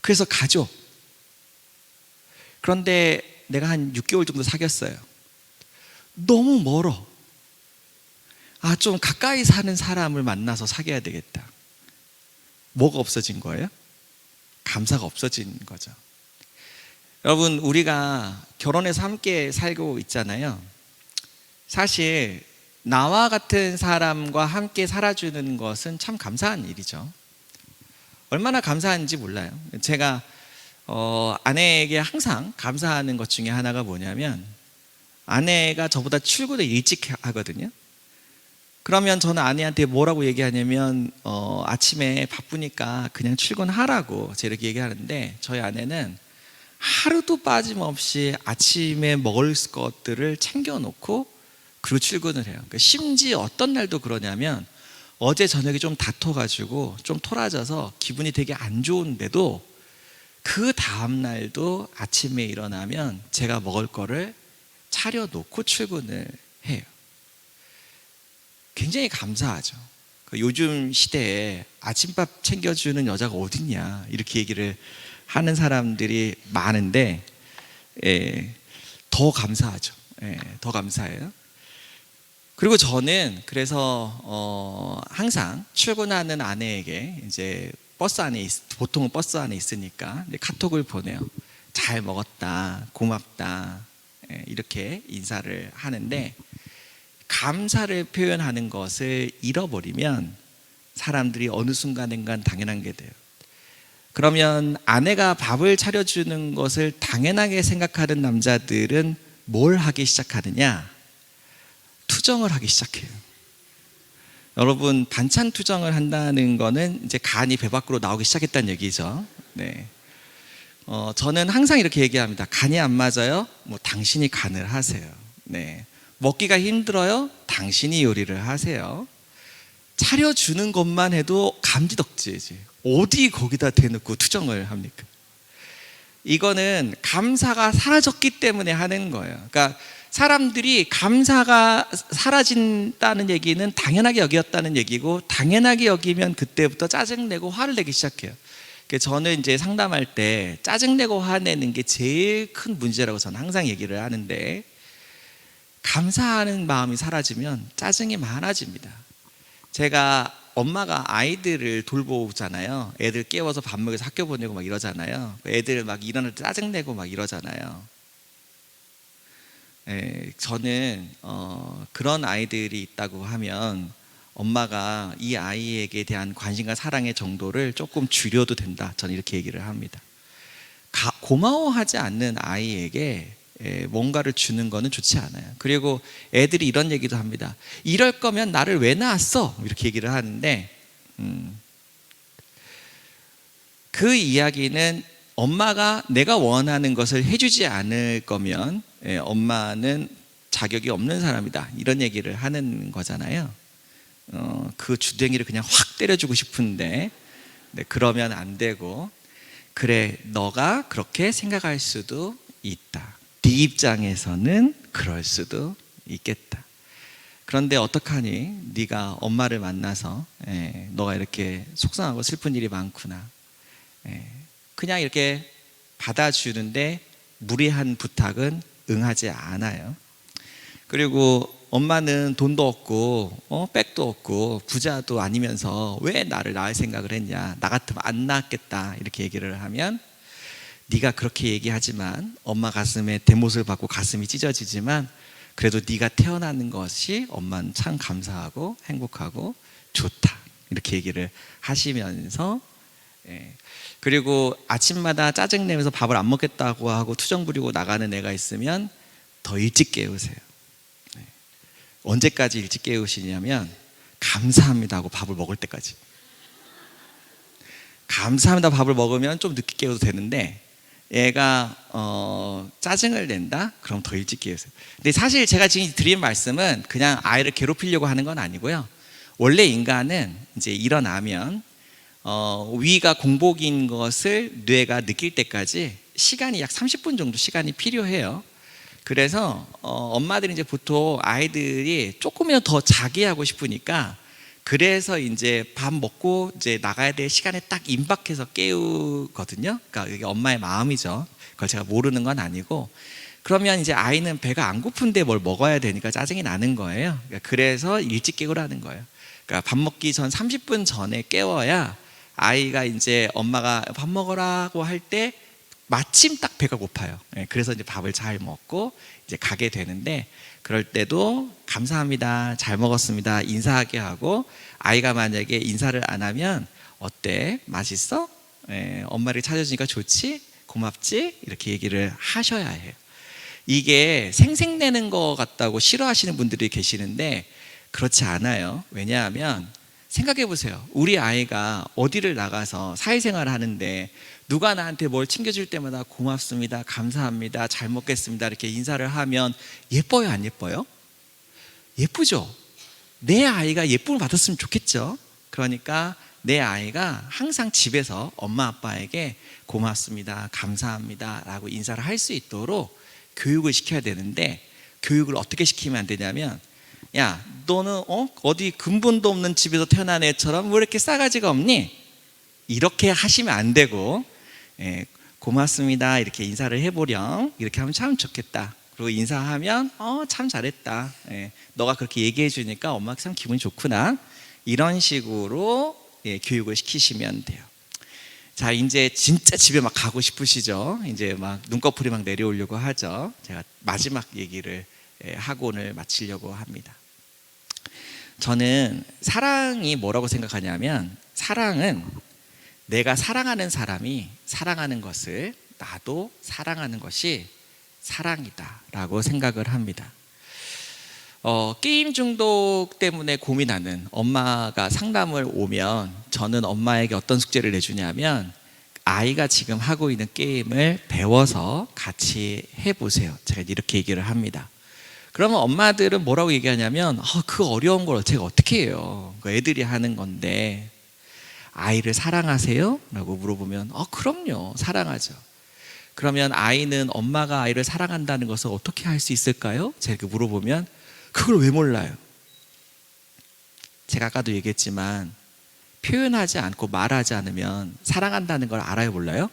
그래서 가죠. 그런데 내가 한 6개월 정도 사귀었어요. 너무 멀어. 좀 가까이 사는 사람을 만나서 사귀어야 되겠다. 뭐가 없어진 거예요? 감사가 없어진 거죠. 여러분, 우리가 결혼해서 함께 살고 있잖아요. 사실 나와 같은 사람과 함께 살아주는 것은 참 감사한 일이죠. 얼마나 감사한지 몰라요. 제가 아내에게 항상 감사하는 것 중에 하나가 뭐냐면, 아내가 저보다 출근을 일찍 하거든요. 그러면 저는 아내한테 뭐라고 얘기하냐면, 아침에 바쁘니까 그냥 출근하라고 제가 이렇게 얘기하는데, 저희 아내는 하루도 빠짐없이 아침에 먹을 것들을 챙겨놓고 그리고 출근을 해요. 그러니까 심지어 어떤 날도 그러냐면, 어제 저녁에 좀 다퉈가지고 좀 토라져서 기분이 되게 안 좋은데도 그 다음 날도 아침에 일어나면 제가 먹을 거를 차려놓고 출근을 해요. 굉장히 감사하죠. 요즘 시대에 아침밥 챙겨주는 여자가 어딨냐 이렇게 얘기를 하는 사람들이 많은데, 더 감사하죠. 더 감사해요. 그리고 저는 그래서 항상 출근하는 아내에게 이제 보통은 버스 안에 있으니까 카톡을 보내요. 잘 먹었다, 고맙다, 이렇게 인사를 하는데, 감사를 표현하는 것을 잃어버리면 사람들이 어느 순간인간 당연한 게 돼요. 그러면 아내가 밥을 차려주는 것을 당연하게 생각하는 남자들은 뭘 하기 시작하느냐? 투정을 하기 시작해요. 여러분, 반찬 투정을 한다는 거는 이제 간이 배 밖으로 나오기 시작했다는 얘기죠. 네. 저는 항상 이렇게 얘기합니다. 간이 안 맞아요? 당신이 간을 하세요. 네. 먹기가 힘들어요? 당신이 요리를 하세요. 차려주는 것만 해도 감지덕지지. 어디 거기다 대놓고 투정을 합니까? 이거는 감사가 사라졌기 때문에 하는 거예요. 그러니까 사람들이 감사가 사라진다는 얘기는 당연하게 여겼다는 얘기고, 당연하게 여기면 그때부터 짜증내고 화를 내기 시작해요. 저는 이제 상담할 때 짜증내고 화내는 게 제일 큰 문제라고 저는 항상 얘기를 하는데, 감사하는 마음이 사라지면 짜증이 많아집니다. 제가 엄마가 아이들을 돌보잖아요. 애들 깨워서 밥 먹여서 학교 보내고 막 이러잖아요. 애들 막 일어날 때 짜증내고 막 이러잖아요. 저는 그런 아이들이 있다고 하면 엄마가 이 아이에게 대한 관심과 사랑의 정도를 조금 줄여도 된다, 저는 이렇게 얘기를 합니다. 고마워하지 않는 아이에게 뭔가를 주는 거는 좋지 않아요. 그리고 애들이 이런 얘기도 합니다. 이럴 거면 나를 왜 낳았어? 이렇게 얘기를 하는데, 그 이야기는 엄마가 내가 원하는 것을 해주지 않을 거면 엄마는 자격이 없는 사람이다, 이런 얘기를 하는 거잖아요. 그 주댕이를 그냥 확 때려주고 싶은데, 그러면 안 되고, 그래, 너가 그렇게 생각할 수도 있다. 네 입장에서는 그럴 수도 있겠다. 그런데 어떡하니? 네가 엄마를 만나서 너가 이렇게 속상하고 슬픈 일이 많구나. 그냥 이렇게 받아주는데 무리한 부탁은 응하지 않아요. 그리고 엄마는 돈도 없고 백도 없고 부자도 아니면서 왜 나를 낳을 생각을 했냐, 나 같으면 안 낳았겠다, 이렇게 얘기를 하면, 네가 그렇게 얘기하지만 엄마 가슴에 대못을 받고 가슴이 찢어지지만 그래도 네가 태어나는 것이 엄마는 참 감사하고 행복하고 좋다, 이렇게 얘기를 하시면서, 그리고 아침마다 짜증내면서 밥을 안 먹겠다고 하고 투정 부리고 나가는 애가 있으면 더 일찍 깨우세요. 언제까지 일찍 깨우시냐면 감사합니다 하고 밥을 먹을 때까지. 감사합니다 밥을 먹으면 좀 늦게 깨워도 되는데, 얘가 짜증을 낸다? 그럼 더 일찍 깨우세요. 근데 사실 제가 지금 드린 말씀은 그냥 아이를 괴롭히려고 하는 건 아니고요. 원래 인간은 이제 일어나면 위가 공복인 것을 뇌가 느낄 때까지 시간이 약 30분 정도 시간이 필요해요. 그래서 엄마들이 이제 보통 아이들이 조금이라도 더 자게 하고 싶으니까, 그래서 이제 밥 먹고 이제 나가야 될 시간에 딱 임박해서 깨우거든요. 그러니까 이게 엄마의 마음이죠. 그걸 제가 모르는 건 아니고, 그러면 이제 아이는 배가 안 고픈데 뭘 먹어야 되니까 짜증이 나는 거예요. 그래서 일찍 깨우라는 거예요. 그러니까 밥 먹기 전 30분 전에 깨워야 아이가 이제 엄마가 밥 먹으라고 할 때 마침 딱 배가 고파요. 그래서 이제 밥을 잘 먹고 이제 가게 되는데, 그럴 때도 감사합니다, 잘 먹었습니다, 인사하게 하고, 아이가 만약에 인사를 안 하면 어때? 맛있어? 엄마를 찾아주니까 좋지? 고맙지? 이렇게 얘기를 하셔야 해요. 이게 생색내는 것 같다고 싫어하시는 분들이 계시는데 그렇지 않아요. 왜냐하면 생각해 보세요. 우리 아이가 어디를 나가서 사회생활을 하는데 누가 나한테 뭘 챙겨줄 때마다 고맙습니다, 감사합니다, 잘 먹겠습니다 이렇게 인사를 하면 예뻐요, 안 예뻐요? 예쁘죠? 내 아이가 예쁨을 받았으면 좋겠죠. 그러니까 내 아이가 항상 집에서 엄마 아빠에게 고맙습니다, 감사합니다 라고 인사를 할 수 있도록 교육을 시켜야 되는데, 교육을 어떻게 시키면 안 되냐면, 야, 너는 어디 근본도 없는 집에서 태어난 애처럼 왜 이렇게 싸가지가 없니? 이렇게 하시면 안 되고, 고맙습니다 이렇게 인사를 해보렴, 이렇게 하면 참 좋겠다. 그리고 인사하면 참 잘했다, 너가 그렇게 얘기해 주니까 엄마가 참 기분이 좋구나, 이런 식으로 교육을 시키시면 돼요. 자, 이제 진짜 집에 막 가고 싶으시죠? 이제 막 눈꺼풀이 막 내려오려고 하죠. 제가 마지막 얘기를 하고 오늘 마치려고 합니다. 저는 사랑이 뭐라고 생각하냐면, 사랑은 내가 사랑하는 사람이 사랑하는 것을 나도 사랑하는 것이 사랑이다 라고 생각을 합니다. 게임 중독 때문에 고민하는 엄마가 상담을 오면 저는 엄마에게 어떤 숙제를 내주냐면, 아이가 지금 하고 있는 게임을 배워서 같이 해보세요, 제가 이렇게 얘기를 합니다. 그러면 엄마들은 뭐라고 얘기하냐면, 그 어려운 걸 제가 어떻게 해요, 애들이 하는 건데. 아이를 사랑하세요? 라고 물어보면 그럼요, 사랑하죠. 그러면 아이는 엄마가 아이를 사랑한다는 것을 어떻게 할 수 있을까요? 제가 물어보면 그걸 왜 몰라요? 제가 아까도 얘기했지만 표현하지 않고 말하지 않으면 사랑한다는 걸 알아요, 몰라요?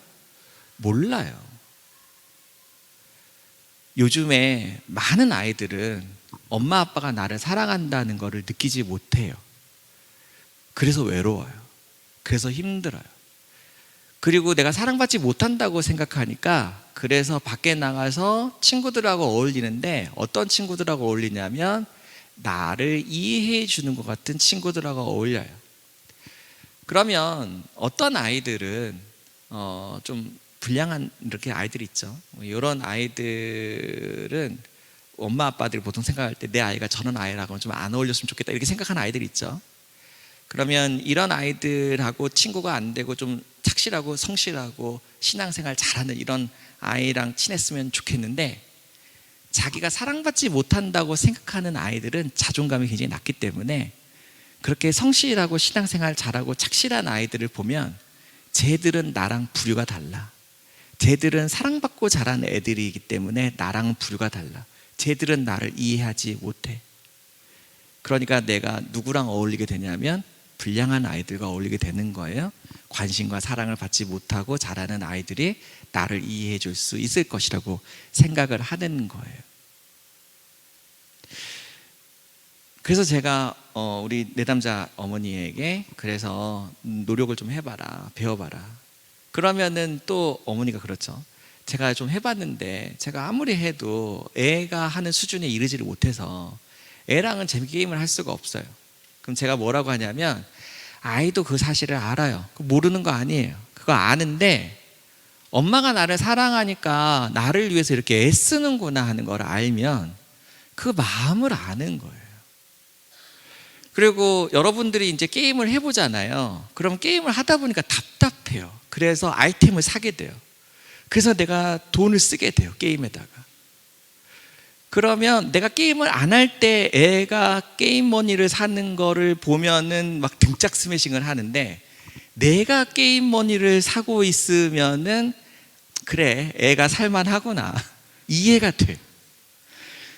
몰라요. 요즘에 많은 아이들은 엄마 아빠가 나를 사랑한다는 것을 느끼지 못해요. 그래서 외로워요. 그래서 힘들어요. 그리고 내가 사랑받지 못한다고 생각하니까 그래서 밖에 나가서 친구들하고 어울리는데 어떤 친구들하고 어울리냐면 나를 이해해 주는 것 같은 친구들하고 어울려요. 그러면 어떤 아이들은 좀 불량한 이렇게 아이들이 있죠. 이런 아이들은 엄마 아빠들이 보통 생각할 때 내 아이가 저런 아이라고는 좀 안 어울렸으면 좋겠다 이렇게 생각하는 아이들이 있죠. 그러면 이런 아이들하고 친구가 안 되고 좀 착실하고 성실하고 신앙생활 잘하는 이런 아이랑 친했으면 좋겠는데 자기가 사랑받지 못한다고 생각하는 아이들은 자존감이 굉장히 낮기 때문에 그렇게 성실하고 신앙생활 잘하고 착실한 아이들을 보면 쟤들은 나랑 부류가 달라. 쟤들은 사랑받고 자란 애들이기 때문에 나랑 부류가 달라. 쟤들은 나를 이해하지 못해. 그러니까 내가 누구랑 어울리게 되냐면 불량한 아이들과 어울리게 되는 거예요. 관심과 사랑을 받지 못하고 자라는 아이들이 나를 이해해 줄 수 있을 것이라고 생각을 하는 거예요. 그래서 제가 우리 내담자 어머니에게 그래서 노력을 좀 해봐라, 배워봐라. 그러면은 또 어머니가 그렇죠. 제가 좀 해봤는데 제가 아무리 해도 애가 하는 수준에 이르지를 못해서 애랑은 재밌게 게임을 할 수가 없어요. 그럼 제가 뭐라고 하냐면 아이도 그 사실을 알아요. 모르는 거 아니에요. 그거 아는데 엄마가 나를 사랑하니까 나를 위해서 이렇게 애쓰는구나 하는 걸 알면 그 마음을 아는 거예요. 그리고 여러분들이 이제 게임을 해보잖아요. 그럼 게임을 하다 보니까 답답해요. 그래서 아이템을 사게 돼요. 그래서 내가 돈을 쓰게 돼요, 게임에다가. 그러면 내가 게임을 안 할 때 애가 게임 머니를 사는 거를 보면은 막 등짝 스매싱을 하는데 내가 게임 머니를 사고 있으면은 그래, 애가 살만하구나. 이해가 돼.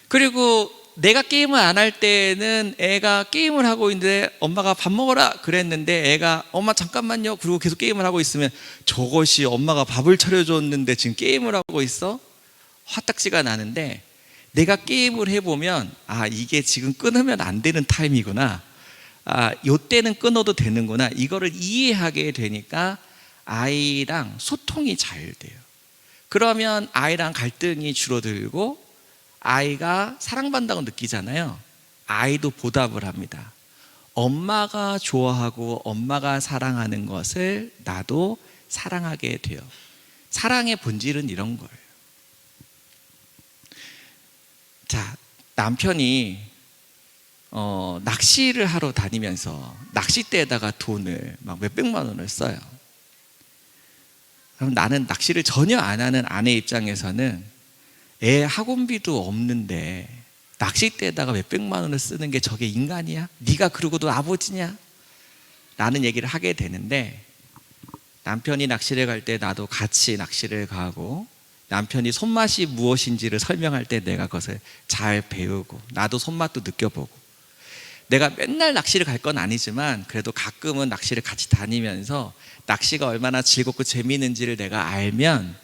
그리고 내가 게임을 안 할 때는 애가 게임을 하고 있는데 엄마가 밥 먹어라 그랬는데 애가 엄마 잠깐만요 그리고 계속 게임을 하고 있으면 저것이 엄마가 밥을 차려줬는데 지금 게임을 하고 있어? 화딱지가 나는데 내가 게임을 해보면 아 이게 지금 끊으면 안 되는 타임이구나, 아 요때는 끊어도 되는구나, 이거를 이해하게 되니까 아이랑 소통이 잘 돼요. 그러면 아이랑 갈등이 줄어들고 아이가 사랑받는다고 느끼잖아요. 아이도 보답을 합니다. 엄마가 좋아하고 엄마가 사랑하는 것을 나도 사랑하게 돼요. 사랑의 본질은 이런 거예요. 자, 남편이 낚시를 하러 다니면서 낚싯대에다가 돈을 막 몇백만 원을 써요. 그럼 나는 낚시를 전혀 안 하는 아내 입장에서는 애 학원비도 없는데 낚싯대에다가 몇백만 원을 쓰는 게 저게 인간이야? 네가 그러고도 아버지냐? 라는 얘기를 하게 되는데 남편이 낚시를 갈 때 나도 같이 낚시를 가고 남편이 손맛이 무엇인지를 설명할 때 내가 그것을 잘 배우고 나도 손맛도 느껴보고 내가 맨날 낚시를 갈 건 아니지만 그래도 가끔은 낚시를 같이 다니면서 낚시가 얼마나 즐겁고 재미있는지를 내가 알면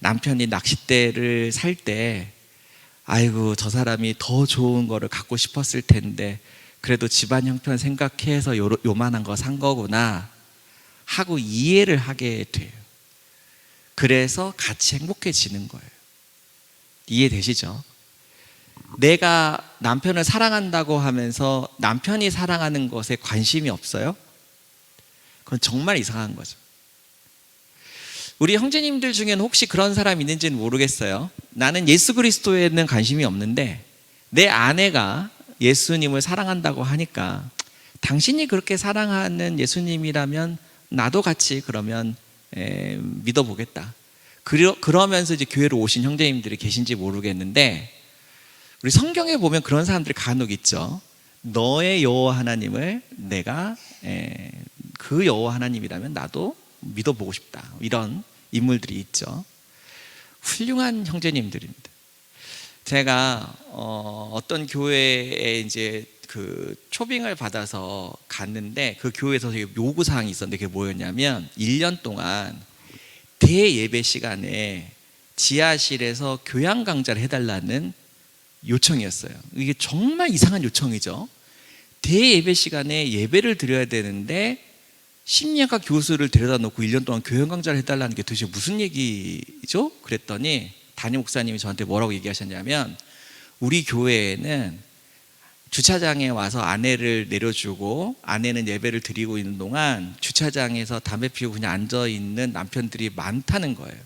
남편이 낚싯대를 살 때 아이고 저 사람이 더 좋은 거를 갖고 싶었을 텐데 그래도 집안 형편 생각해서 요만한 거 산 거구나 하고 이해를 하게 돼요. 그래서 같이 행복해지는 거예요. 이해되시죠? 내가 남편을 사랑한다고 하면서 남편이 사랑하는 것에 관심이 없어요? 그건 정말 이상한 거죠. 우리 형제님들 중에는 혹시 그런 사람 있는지는 모르겠어요. 나는 예수 그리스도에는 관심이 없는데 내 아내가 예수님을 사랑한다고 하니까 당신이 그렇게 사랑하는 예수님이라면 나도 같이 그러면 믿어보겠다. 그러면서 이제 교회로 오신 형제님들이 계신지 모르겠는데 우리 성경에 보면 그런 사람들이 간혹 있죠. 너의 여호와 하나님을 내가 그 여호와 하나님이라면 나도 믿어보고 싶다. 이런 인물들이 있죠. 훌륭한 형제님들입니다. 제가 어떤 교회에 이제 그 초빙을 받아서 갔는데 그 교회에서 요구 사항이 있었는데 그게 뭐였냐면 1년 동안 대예배 시간에 지하실에서 교양 강좌를 해달라는 요청이었어요. 이게 정말 이상한 요청이죠. 대예배 시간에 예배를 드려야 되는데 심리학과 교수를 데려다 놓고 1년 동안 교양 강좌를 해달라는 게 도대체 무슨 얘기죠? 그랬더니 담임 목사님이 저한테 뭐라고 얘기하셨냐면, 우리 교회에는 주차장에 와서 아내를 내려주고 아내는 예배를 드리고 있는 동안 주차장에서 담배 피우고 그냥 앉아 있는 남편들이 많다는 거예요.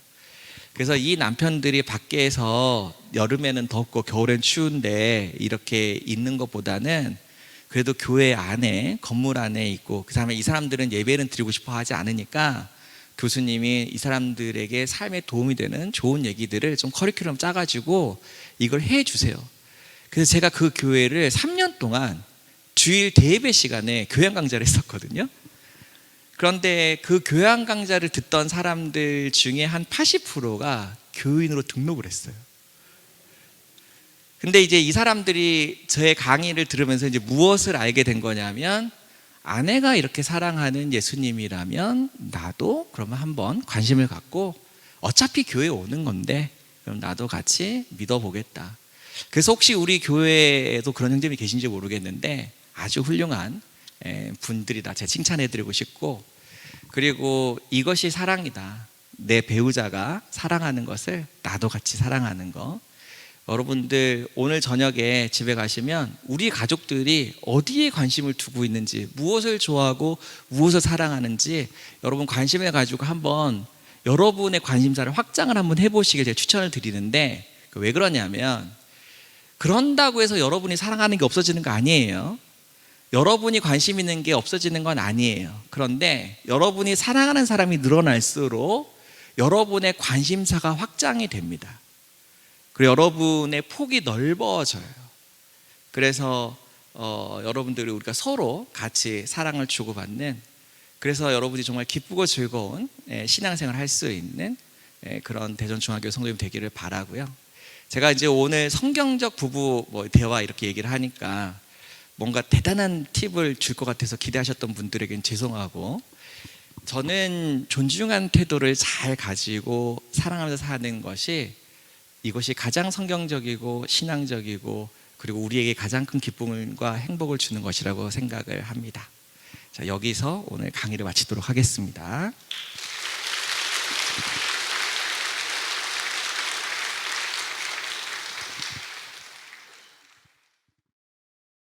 그래서 이 남편들이 밖에서 여름에는 덥고 겨울엔 추운데 이렇게 있는 것보다는 그래도 교회 안에, 건물 안에 있고, 그 다음에 이 사람들은 예배는 드리고 싶어 하지 않으니까 교수님이 이 사람들에게 삶에 도움이 되는 좋은 얘기들을 좀 커리큘럼 짜가지고 이걸 해주세요. 그래서 제가 그 교회를 3년 동안 주일 대예배 시간에 교양 강좌를 했었거든요. 그런데 그 교양 강좌를 듣던 사람들 중에 한 80%가 교인으로 등록을 했어요. 근데 이제 이 사람들이 저의 강의를 들으면서 이제 무엇을 알게 된 거냐면, 아내가 이렇게 사랑하는 예수님이라면 나도 그러면 한번 관심을 갖고, 어차피 교회에 오는 건데 그럼 나도 같이 믿어보겠다. 그래서 혹시 우리 교회에도 그런 형제님이 계신지 모르겠는데 아주 훌륭한 분들이다. 제가 칭찬해드리고 싶고, 그리고 이것이 사랑이다. 내 배우자가 사랑하는 것을 나도 같이 사랑하는 거. 여러분들 오늘 저녁에 집에 가시면 우리 가족들이 어디에 관심을 두고 있는지, 무엇을 좋아하고 무엇을 사랑하는지 여러분 관심을 가지고 한번 여러분의 관심사를 확장을 한번 해보시길 제가 추천을 드리는데, 왜 그러냐면, 그런다고 해서 여러분이 사랑하는 게 없어지는 거 아니에요. 여러분이 관심 있는 게 없어지는 건 아니에요. 그런데 여러분이 사랑하는 사람이 늘어날수록 여러분의 관심사가 확장이 됩니다. 그리고 여러분의 폭이 넓어져요. 그래서 여러분들이 우리가 서로 같이 사랑을 주고받는, 그래서 여러분이 정말 기쁘고 즐거운 신앙생활을 할 수 있는 그런 대전중앙교회 성도님 되기를 바라고요. 제가 이제 오늘 성경적 부부 대화 이렇게 얘기를 하니까 뭔가 대단한 팁을 줄 것 같아서 기대하셨던 분들에겐 죄송하고, 저는 존중한 태도를 잘 가지고 사랑하면서 사는 것이, 이것이 가장 성경적이고 신앙적이고 그리고 우리에게 가장 큰 기쁨과 행복을 주는 것이라고 생각을 합니다. 자, 여기서 오늘 강의를 마치도록 하겠습니다.